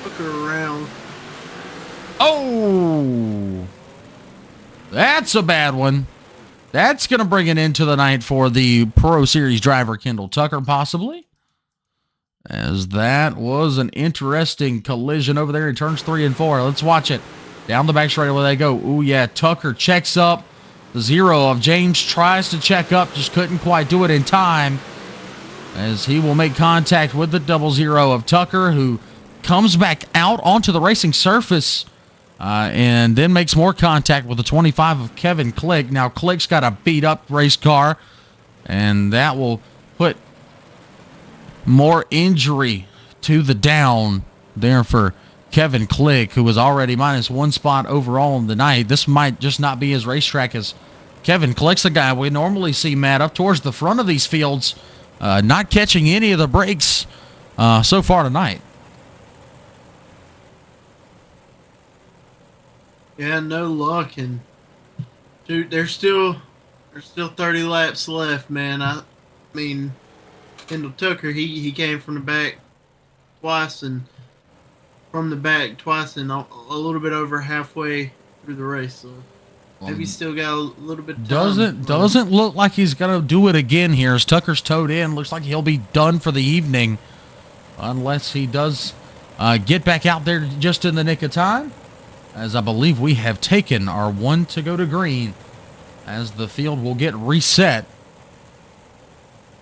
Tucker around. Oh, that's a bad one. That's going to bring it into the night for the Pro Series driver, Kendall Tucker, possibly. As that was an interesting collision over there in turns 3 and 4. Let's watch it. Down the back straight where they go. Oh, yeah, Tucker checks up. The 0 of James tries to check up, just couldn't quite do it in time. As he will make contact with the 00 of Tucker, who comes back out onto the racing surface. And then makes more contact with the 25 of Kevin Click. Now, Click's got a beat-up race car, and that will put more injury to the down there for Kevin Click, who was already minus 1 spot overall in the night. This might just not be his racetrack, as Kevin Click's the guy we normally see, Matt, up towards the front of these fields, not catching any of the breaks so far tonight. Yeah, no luck, and dude, there's still 30 laps left, man. I mean, Kendall Tucker, he came from the back twice, and from the back twice, and a little bit over halfway through the race. So maybe he's still got a little bit of time. Doesn't look like he's gonna do it again here. As Tucker's towed in, looks like he'll be done for the evening, unless he does get back out there just in the nick of time. As I believe we have taken our 1 to go to green, as the field will get reset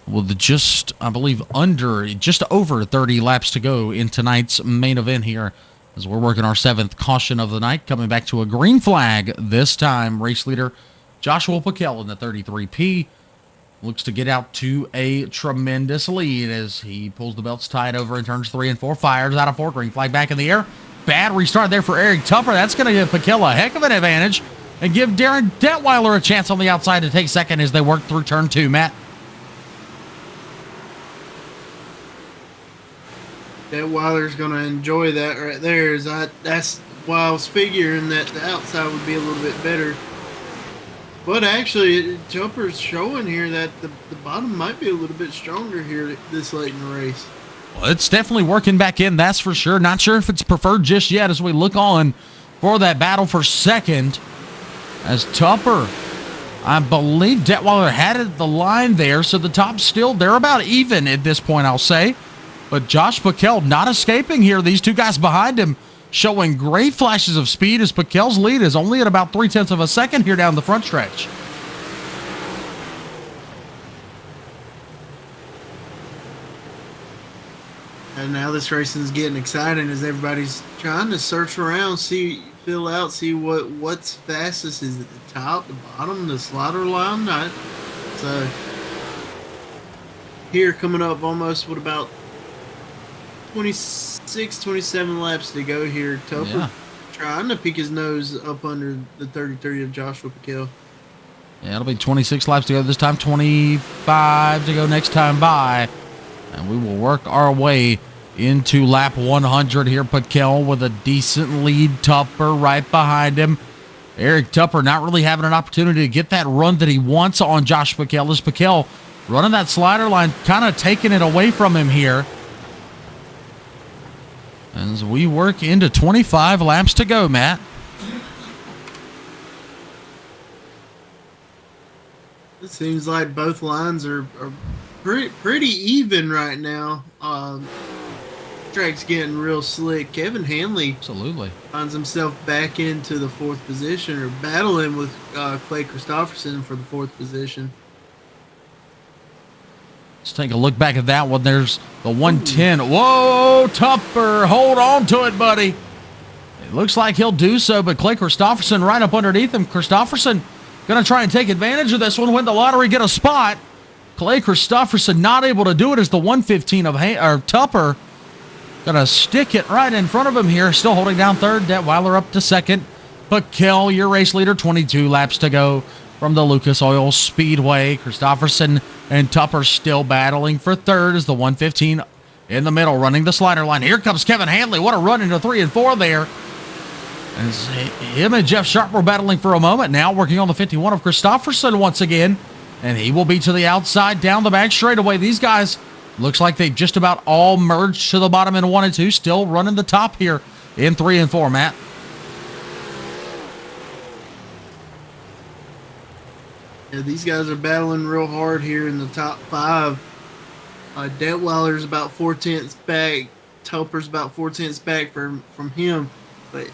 with just over 30 laps to go in tonight's main event here, as we're working our 7th caution of the night, coming back to a green flag this time. Race leader Joshua Piquel in the 33P looks to get out to a tremendous lead as he pulls the belts tied over in turns 3 and 4, fires out of 4, green flag back in the air. Bad restart there for Eric Tupper. That's going to give Piquel a heck of an advantage. and give Darren Detweiler a chance on the outside to take second as they work through turn 2, Matt. Detweiler's going to enjoy that right there. That's why I was figuring that the outside would be a little bit better. But actually, Tupper's showing here that the bottom might be a little bit stronger here this late in the race. Well, it's definitely working back in, that's for sure. Not sure if it's preferred just yet as we look on for that battle for second. As Tupper, I believe Detweiler had the line there, so the top still, they're about even at this point, I'll say. But Josh Piquel not escaping here. These two guys behind him showing great flashes of speed as Piquel's lead is only at about 0.3 of a second here down the front stretch. And now this racing is getting exciting as everybody's trying to search around, see what's fastest. Is it the top, the bottom, the slider line? So here coming up almost with about 26, 27 laps to go here. Tupper trying to peek his nose up under the 33 of Joshua Piquel. Yeah, it'll be 26 laps to go this time, 25 to go next time by. And we will work our way into lap 100 here. Piquel with a decent lead. Tupper right behind him. Eric Tupper not really having an opportunity to get that run that he wants on Josh Piquel. As Piquel running that slider line, kind of taking it away from him here. As we work into 25 laps to go, Matt. It seems like both lines are pretty even right now. Track's getting real slick. Kevin Hanley Absolutely finds himself back into the 4th position, or battling with Clay Christopherson for the 4th position. Let's take a look back at that one. There's the 110. Whoa, Tupper, hold on to it, buddy. It looks like he'll do so, but Clay Christopherson right up underneath him. Christopherson going to try and take advantage of this one, win the lottery, get a spot. Clay Christopherson not able to do it as the 115 of Tupper. Going to stick it right in front of him here. Still holding down third. Detweiler up to second. Piquel, your race leader, 22 laps to go from the Lucas Oil Speedway. Christopherson and Tupper still battling for third as the 115 in the middle running the slider line. Here comes Kevin Hanley. What a run into 3 and 4 there. As him and Jeff Sharp were battling for a moment. Now working on the 51 of Christopherson once again. And he will be to the outside down the back straightaway. These guys, looks like they've just about all merged to the bottom in 1 and 2. Still running the top here in 3 and 4, Matt. Yeah, these guys are battling real hard here in the top 5. Detweiler's about 4/10 back. Tupper's about 4/10 back from him. But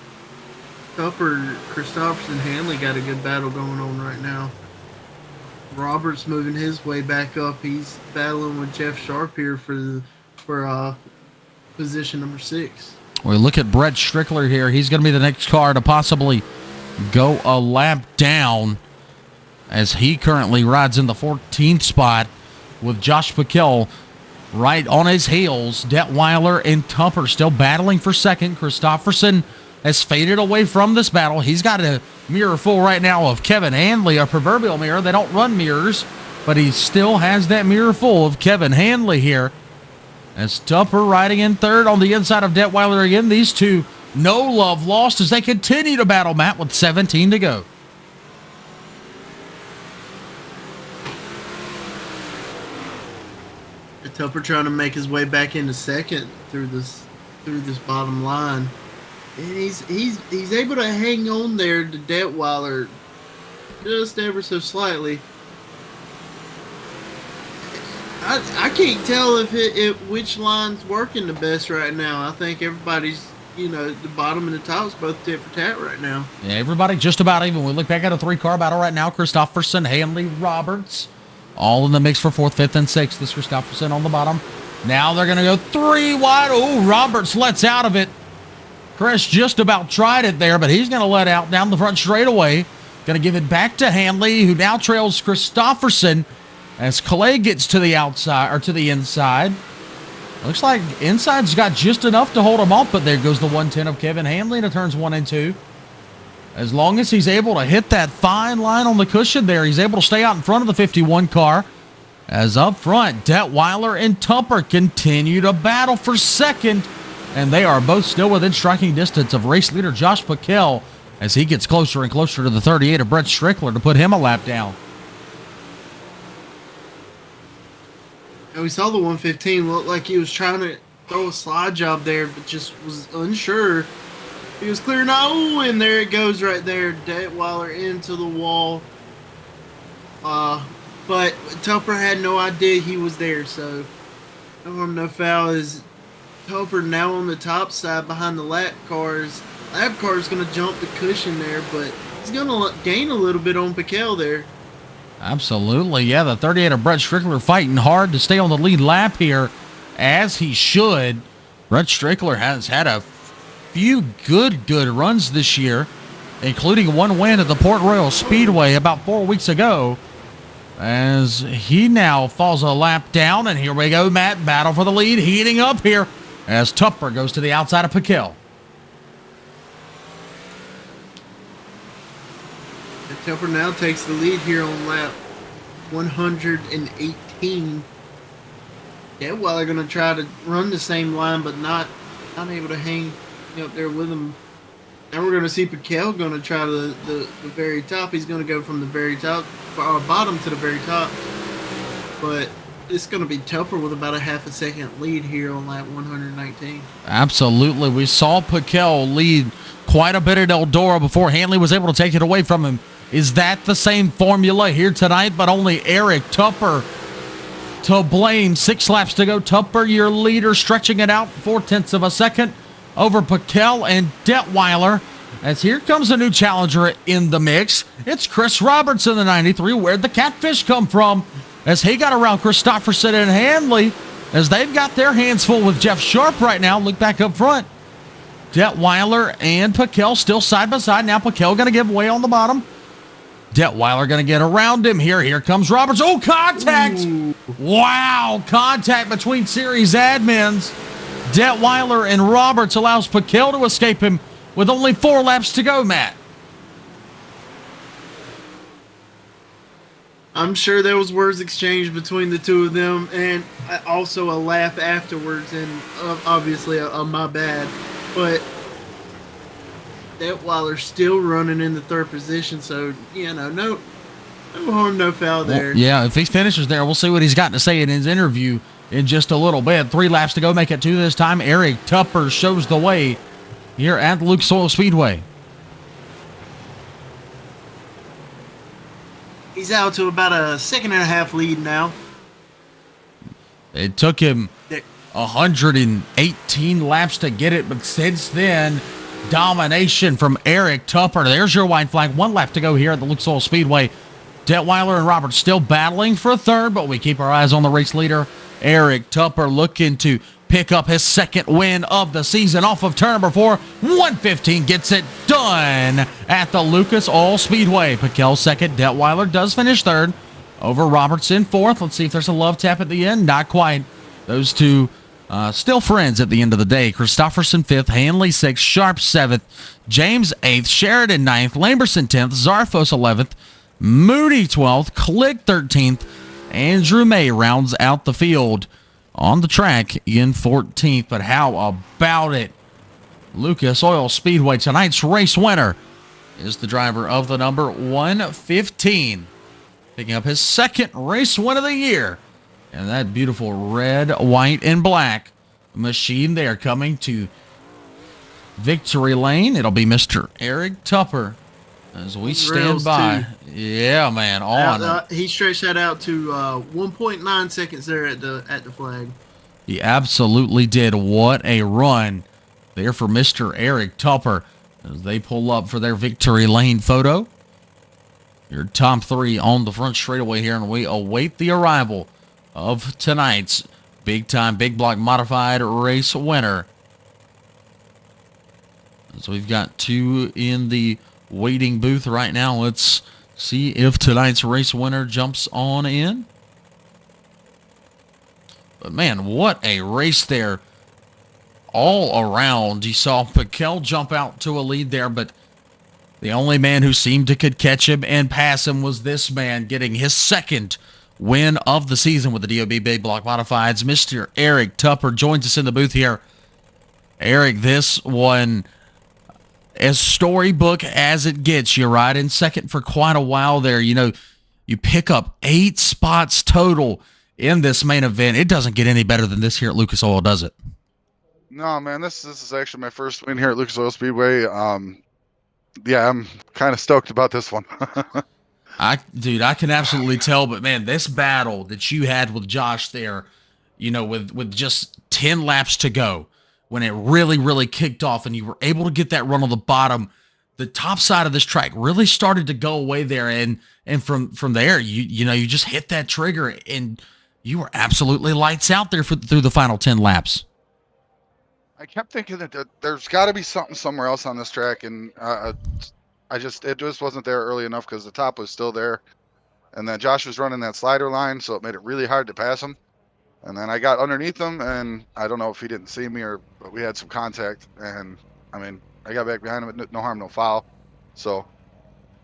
Tupper, Christopherson, Hanley got a good battle going on right now. Roberts moving his way back up. He's battling with Jeff Sharp here for position number 6. We look at Brett Strickler here. He's going to be the next car to possibly go a lap down, as he currently rides in the 14th spot with Josh Piquel right on his heels. Detweiler and Tupper still battling for second. Christopherson has faded away from this battle. He's got a mirror full right now of Kevin Hanley, a proverbial mirror. They don't run mirrors, but he still has that mirror full of Kevin Hanley here. As Tupper riding in third on the inside of Detweiler again. These two, no love lost as they continue to battle, Matt, with 17 to go. Tupper trying to make his way back into second through this bottom line. And he's able to hang on there to Detweiler just ever so slightly. I can't tell if which line's working the best right now. I think everybody's, the bottom and the top's both tit for tat right now. Yeah, everybody just about even. We look back at a 3-car battle right now. Christopherson, Hanley, Roberts, all in the mix for 4th, 5th, and 6th. This Christopherson on the bottom. Now they're going to go 3 wide. Oh, Roberts lets out of it. Chris just about tried it there, but he's going to let out down the front straightaway. Going to give it back to Hanley, who now trails Christopherson as Clay gets to the outside, or to the inside. Looks like inside's got just enough to hold him off, but there goes the 110 of Kevin Hanley into turns 1 and 2. As long as he's able to hit that fine line on the cushion there, he's able to stay out in front of the 51 car. As up front, Detweiler and Tupper continue to battle for second, and they are both still within striking distance of race leader Josh Packel as he gets closer and closer to the 38 of Brett Strickler to put him a lap down. And we saw the 115 look like he was trying to throw a slide job there, but just was unsure. He was clear now, and there it goes right there. Detweiler into the wall. But Tupper had no idea he was there, so no harm, no foul. Is Tupper now on the top side behind the lap cars? Lap car is going to jump the cushion there, but he's going to gain a little bit on Packel there. Absolutely, yeah. The 38 of Brett Strickler fighting hard to stay on the lead lap here, as he should. Brett Strickler has had a few good runs this year, including one win at the Port Royal Speedway about 4 weeks ago, as he now falls a lap down. And here we go, Matt. Battle for the lead heating up here as Tupper goes to the outside of Packel. Tupper now takes the lead here on lap 118. Detweiler going to try to run the same line, but not able to hang up there with him. Now we're going to see Packel going to try the very top. He's going to go from the very top, bottom to the very top. But it's going to be Tupper with about a half a second lead here on lap 119. Absolutely. We saw Packel lead quite a bit at Eldora before Hanley was able to take it away from him. Is that the same formula here tonight, but only Eric Tupper to blame? 6 laps to go. Tupper, your leader, stretching it out 0.4 of a second over Packel and Detweiler. As here comes a new challenger in the mix. It's Chris Roberts in the 93. Where'd the catfish come from? As he got around Christopherson and Hanley, as they've got their hands full with Jeff Sharp right now. Look back up front. Detweiler and Packel still side by side. Now Packel going to give way on the bottom. Detweiler going to get around him here. Here comes Roberts. Oh, contact! Ooh. Wow, contact between series admins. Detweiler and Roberts allows Packel to escape him with only 4 laps to go, Matt. I'm sure there was words exchanged between the two of them, and also a laugh afterwards, and obviously a my bad. But Detweiler still running in the 3rd position, so, no harm, no foul there. Well, yeah, if he finishes there, we'll see what he's got to say in his interview in just a little bit. 3 laps to go, make it 2 this time. Eric Tupper shows the way here at the Lucas Oil Speedway. He's out to about a 2.5 lead now. It took him 118 laps to get it, but since then, domination from Eric Tupper. There's your white flag. 1 lap to go here at the Lucas Oil Speedway. Detweiler and Roberts still battling for 3rd, but we keep our eyes on the race leader. Eric Tupper looking to pick up his 2nd win of the season off of turn number 4. 115 gets it done at the Lucas Oil Speedway. Packel 2nd. Detweiler does finish 3rd over Roberts in 4th. Let's see if there's a love tap at the end. Not quite. Those two still friends at the end of the day. Christopherson 5th, Hanley 6th, Sharp 7th, James 8th, Sheridan 9th, Lamberson 10th, Zarfos 11th, Moody 12th, Click 13th, Andrew May rounds out the field on the track in 14th. But how about it? Lucas Oil Speedway, tonight's race winner is the driver of the number 115, picking up his 2nd race win of the year. And that beautiful red, white, and black machine there coming to victory lane. It'll be Mr. Eric Tupper as we stand by. Yeah, man. He stretched that out to 1.9 seconds there at the flag. He absolutely did. What a run there for Mr. Eric Tupper as they pull up for their victory lane photo. Your top 3 on the front straightaway here, and we await the arrival of tonight's big-time big block modified race winner. So we've got 2 in the waiting booth right now. Let's see if tonight's race winner jumps on in. But man, what a race there all around. You saw Packel jump out to a lead there, but The only man who seemed to could catch him and pass him was this man, getting his second win of the season with the DOB Big Block Modifieds. Mr. Eric Tupper joins us in the booth here. Eric, this one as storybook as it gets. You're right in second for quite a while there. You know, you pick up 8 spots total in this main event. It doesn't get any better than this here at Lucas Oil, does it? No, man, this is actually my first win here at Lucas Oil Speedway. Yeah, I'm kind of stoked about this one. I can absolutely tell, but man, this battle that you had with Josh there, you know, with just 10 laps to go, when it really kicked off and you were able to get that run on the bottom, the top side of this track really started to go away there, and from there, you just hit that trigger and you were absolutely lights out there through the final 10 laps. I kept thinking that there's got to be something somewhere else on this track, and it just wasn't there early enough because the top was still there, and then Josh was running that slider line, so it made it really hard to pass him. And then I got underneath him, and I don't know if he didn't see me but we had some contact, and I mean I got back behind him, no harm, no foul. So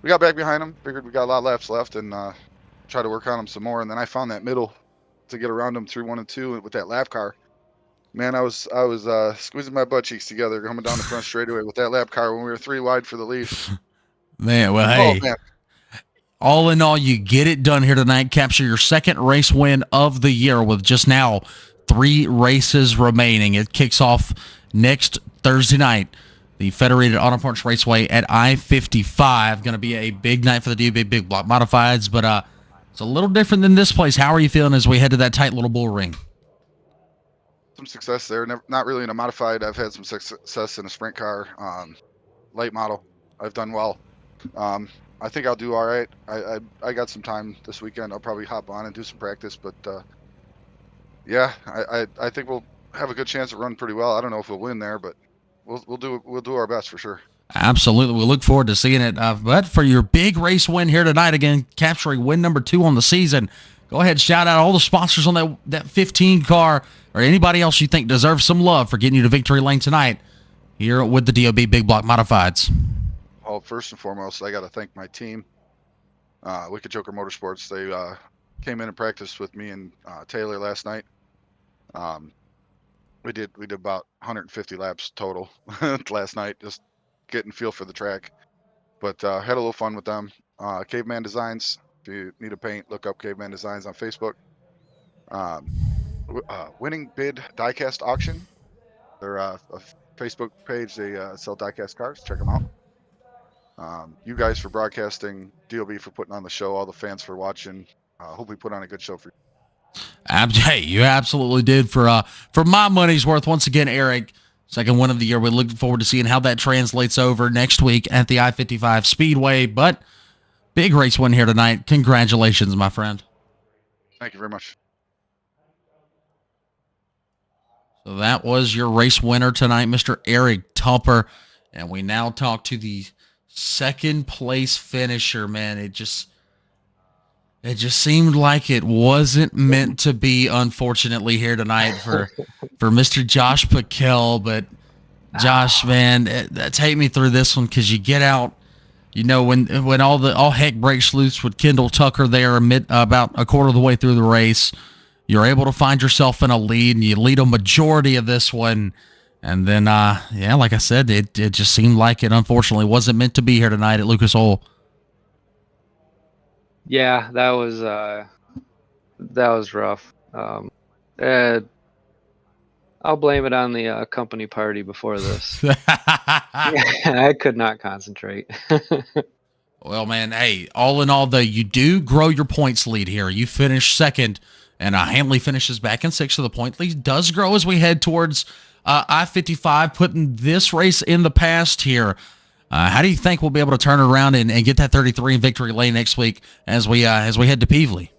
we got back behind him, figured we got a lot of laps left, and tried to work on him some more. And then I found that middle to get around him through 1 and 2 with that lap car. Man, I was squeezing my butt cheeks together coming down the front straightaway with that lap car when we were 3 wide for the lead. Man, well, hey, man. All in all, you get it done here tonight. Capture your second race win of the year with just now 3 races remaining. It kicks off next Thursday night. The Federated Auto Parts Raceway at I-55. Going to be a big night for the DOB Big Block Modifieds, but it's a little different than this place. How are you feeling as we head to that tight little bull ring? Some success there. Not really in a modified. I've had some success in a sprint car, late model. I've done well. I think I'll do all right. I got some time this weekend. I'll probably hop on and do some practice, but yeah, I think we'll have a good chance to run pretty well. I don't know if we'll win there, but we'll do our best for sure. Absolutely. We look forward to seeing it. But for your big race win here tonight, again, capturing win number 2 on the season, go ahead, shout out all the sponsors on that 15 car or anybody else you think deserves some love for getting you to victory lane tonight here with the DOB Big Block Modifieds. Well, first and foremost, I got to thank my team, Wicked Joker Motorsports. They came in and practiced with me and Taylor last night. We did about 150 laps total last night, just getting feel for the track. But had a little fun with them. Caveman Designs. If you need a paint, look up Caveman Designs on Facebook. Winning Bid Diecast Auction. They're a Facebook page. They sell diecast cars. Check them out. You guys for broadcasting, DOB for putting on the show, all the fans for watching. Hope we put on a good show for you. Hey, you absolutely did. For my money's worth, once again, Eric, second win of the year. We look forward to seeing how that translates over next week at the I-55 Speedway. But big race win here tonight. Congratulations, my friend. Thank you very much. So that was your race winner tonight, Mr. Eric Tupper. And we now talk to the second place finisher, man. It just seemed like it wasn't meant to be, unfortunately, here tonight for Mr. Josh Piquel. But Josh, man, take me through this one, because you get out, you know, when all heck breaks loose with Kendall Tucker there about a quarter of the way through the race. You're able to find yourself in a lead, and you lead a majority of this one. And then, yeah, like I said, it just seemed like it unfortunately wasn't meant to be here tonight at Lucas Oil. Yeah, that was rough. I'll blame it on the company party before this. I could not concentrate. Well, man, hey, all in all, though, you do grow your points lead here. You finish second, and Hanley finishes back in 6th, so the point lead does grow as we head towards I-55, putting this race in the past here. How do you think we'll be able to turn it around and get that 33 in victory lane next week as we head to Peevely?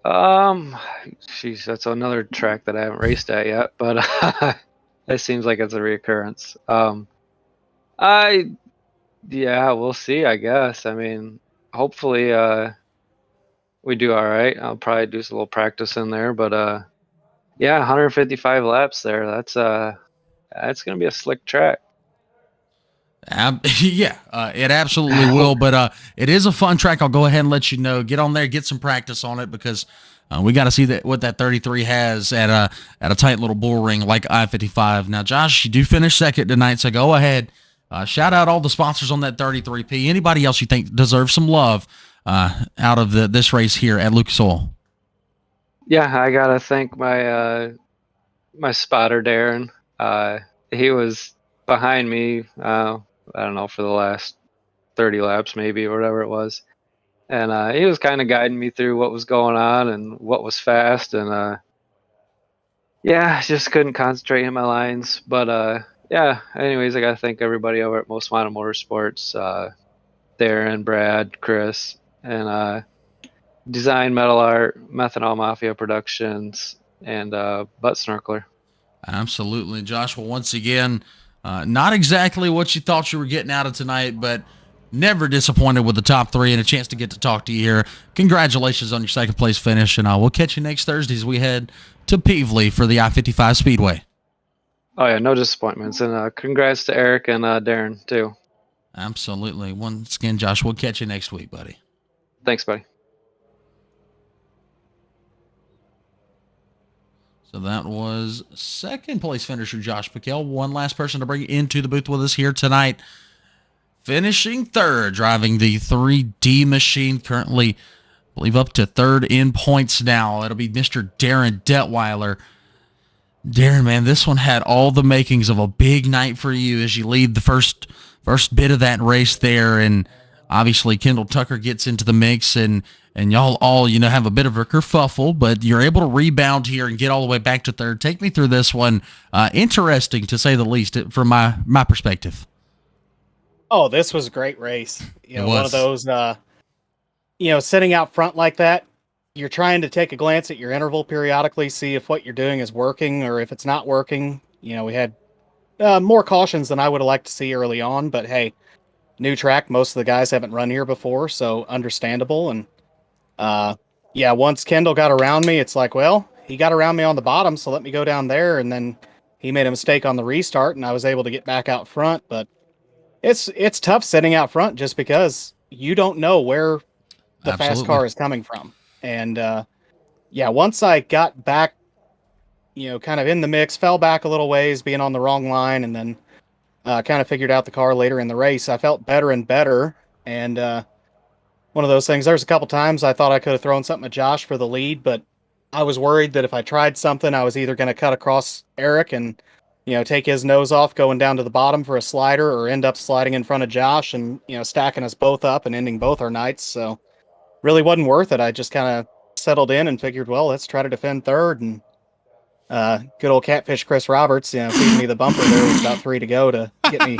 Jeez, that's another track that I haven't raced at yet, but it seems like it's a reoccurrence. Yeah, we'll see, I guess. I mean, hopefully we do all right. I'll probably do a little practice in there, but yeah, 155 laps there. That's gonna be a slick track. Yeah, it absolutely will. But it is a fun track. I'll go ahead and let you know. Get on there, get some practice on it because we got to see what that 33 has at a tight little bull ring like I-55. Now, Josh, you do finish second tonight, so go ahead. Shout out all the sponsors on that 33P. Anybody else you think deserves some love out of this race here at Lucas Oil? Yeah, I gotta thank my my spotter Darren. He was behind me. I don't know, for the last 30 laps maybe or whatever it was, and he was kind of guiding me through what was going on and what was fast, and yeah, I just couldn't concentrate in my lines. But yeah, anyways, I gotta thank everybody over at Most Wanted Motorsports, Darren, Brad, Chris, and Design Metal Art, Methanol Mafia Productions, and Butt Snorkeler. Absolutely, Josh. Well, once again, not exactly what you thought you were getting out of tonight, but never disappointed with the top three and a chance to get to talk to you here. Congratulations on your second place finish, and we'll catch you next Thursday as we head to Peevely for the I-55 Speedway. Oh yeah, no disappointments, and congrats to Eric and Darren too. Absolutely. Once again, Josh, we'll catch you next week, buddy. Thanks, buddy. So that was second place finisher Josh Piquel. One last person to bring into the booth with us here tonight. Finishing third, driving the 3D machine, currently, I believe, up to third in points now. It'll be Mr. Darren Detweiler. Darren, man, this one had all the makings of a big night for you as you lead the first bit of that race there, and obviously Kendall Tucker gets into the mix, and y'all all, have a bit of a kerfuffle, but you're able to rebound here and get all the way back to third. Take me through this one. Interesting, to say the least, from my perspective. Oh, this was a great race. One of those, sitting out front like that, you're trying to take a glance at your interval periodically, see if what you're doing is working or if it's not working. We had more cautions than I would have liked to see early on, but hey, new track. Most of the guys haven't run here before, so understandable. And once Kendall got around me, it's like, well, he got around me on the bottom, so let me go down there. And then he made a mistake on the restart, and I was able to get back out front. But it's tough sitting out front just because you don't know where the fast car is coming from. And once I got back, kind of in the mix, fell back a little ways, being on the wrong line, and then kind of figured out the car later in the race, I felt better and better. And one of those things, there's a couple times I thought I could have thrown something at Josh for the lead, but I was worried that if I tried something, I was either going to cut across Eric and, take his nose off going down to the bottom for a slider, or end up sliding in front of Josh and, stacking us both up and ending both our nights. So really wasn't worth it. I just kind of settled in and figured, well, let's try to defend third. And good old catfish Chris Roberts, feeding me the bumper there with about 3 to go to get me,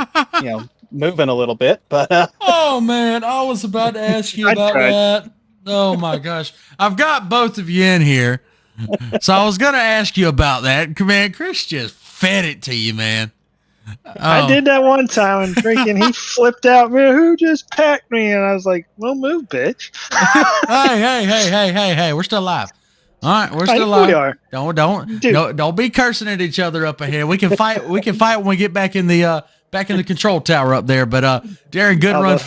moving a little bit. But oh man, I was about to ask you about that. Oh my gosh, I've got both of you in here, so I was gonna ask you about that. Man, Chris just fed it to you, man. I did that one time, and freaking he flipped out. Man, who just packed me? And I was like, "Well, move, bitch." hey! We're still alive. All right, we're still alive. We are. Don't be cursing at each other up ahead. We can fight. We can fight when we get back in the control tower up there. But Darren, good run.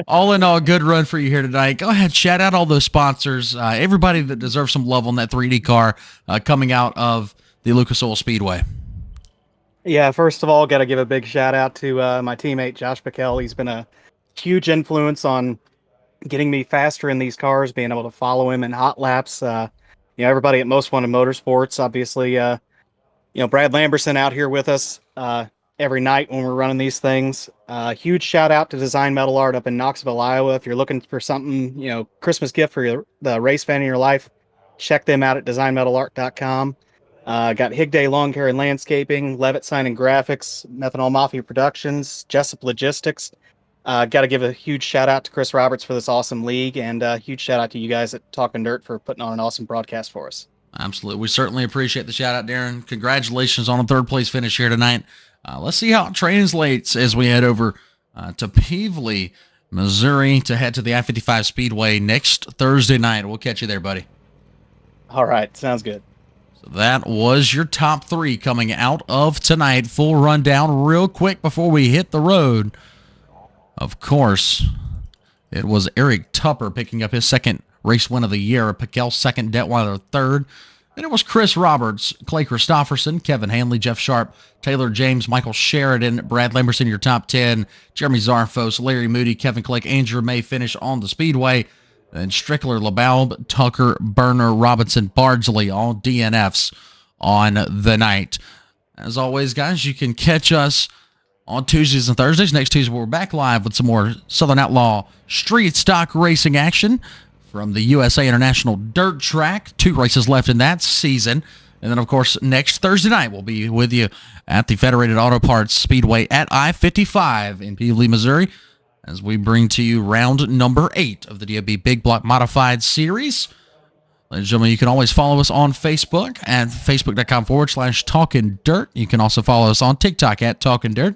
All in all, good run for you here tonight. Go ahead, shout out all those sponsors, everybody that deserves some love on that 3D car coming out of the Lucas Oil Speedway. Yeah, first of all, got to give a big shout out to my teammate Josh Piquel. He's been a huge influence on getting me faster in these cars, being able to follow him in hot laps. Everybody at Most Wanted Motorsports, obviously, Brad Lamberson out here with us every night when we're running these things. Huge shout out to Design Metal Art up in Knoxville, Iowa. If you're looking for something, Christmas gift for the race fan in your life, check them out at designmetalart.com. Got Higday Lawn Care and Landscaping, Levitt Sign and Graphics, Methanol Mafia Productions, Jessup Logistics. Got to give a huge shout out to Chris Roberts for this awesome league, and a huge shout out to you guys at Talking Dirt for putting on an awesome broadcast for us. Absolutely. We certainly appreciate the shout out, Darren. Congratulations on a third place finish here tonight. Let's see how it translates as we head over to Peevely, Missouri, to head to the I-55 Speedway next Thursday night. We'll catch you there, buddy. All right. Sounds good. So that was your top three coming out of tonight. Full rundown real quick before we hit the road. course, it was Eric Tupper picking up his second race win of the year, Piquel second, Detweiler third. Then it was Chris Roberts, Clay Christopherson, Kevin Hanley, Jeff Sharp, Taylor James, Michael Sheridan, Brad Lamberson, your top 10, Jeremy Zarfos, Larry Moody, Kevin Click, Andrew May finish on the speedway. And Strickler, LeBaub, Tucker, Burner, Robinson, Bardsley, all DNFs on the night. As always, guys, you can catch us on Tuesdays and Thursdays. Next Tuesday, we're back live with some more Southern Outlaw street stock racing action from the USA International Dirt Track. 2 races left in that season. And then, of course, next Thursday night, we'll be with you at the Federated Auto Parts Speedway at I-55 in Peevely, Missouri, as we bring to you round number 8 of the DOB Big Block Modified Series. Ladies and gentlemen, you can always follow us on Facebook at facebook.com/TalkinDirt. You can also follow us on TikTok at Talkin' Dirt.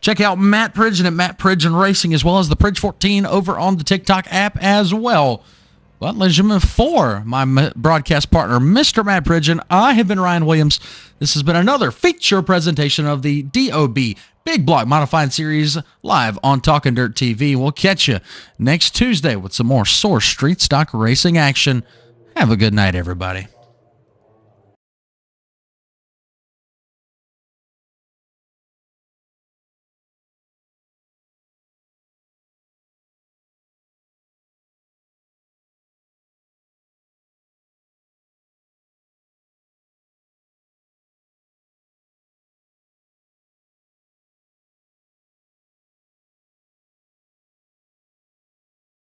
Check out Matt Pridgeon at Matt Pridgeon Racing, as well as the Pridge 14 over on the TikTok app as well. But, ladies and gentlemen, for my broadcast partner, Mr. Matt Pridgeon, I have been Ryan Williams. This has been another feature presentation of the DOB Big Block Modified Series live on Talkin' Dirt TV. We'll catch you next Tuesday with some more Source Street Stock Racing action. Have a good night, everybody.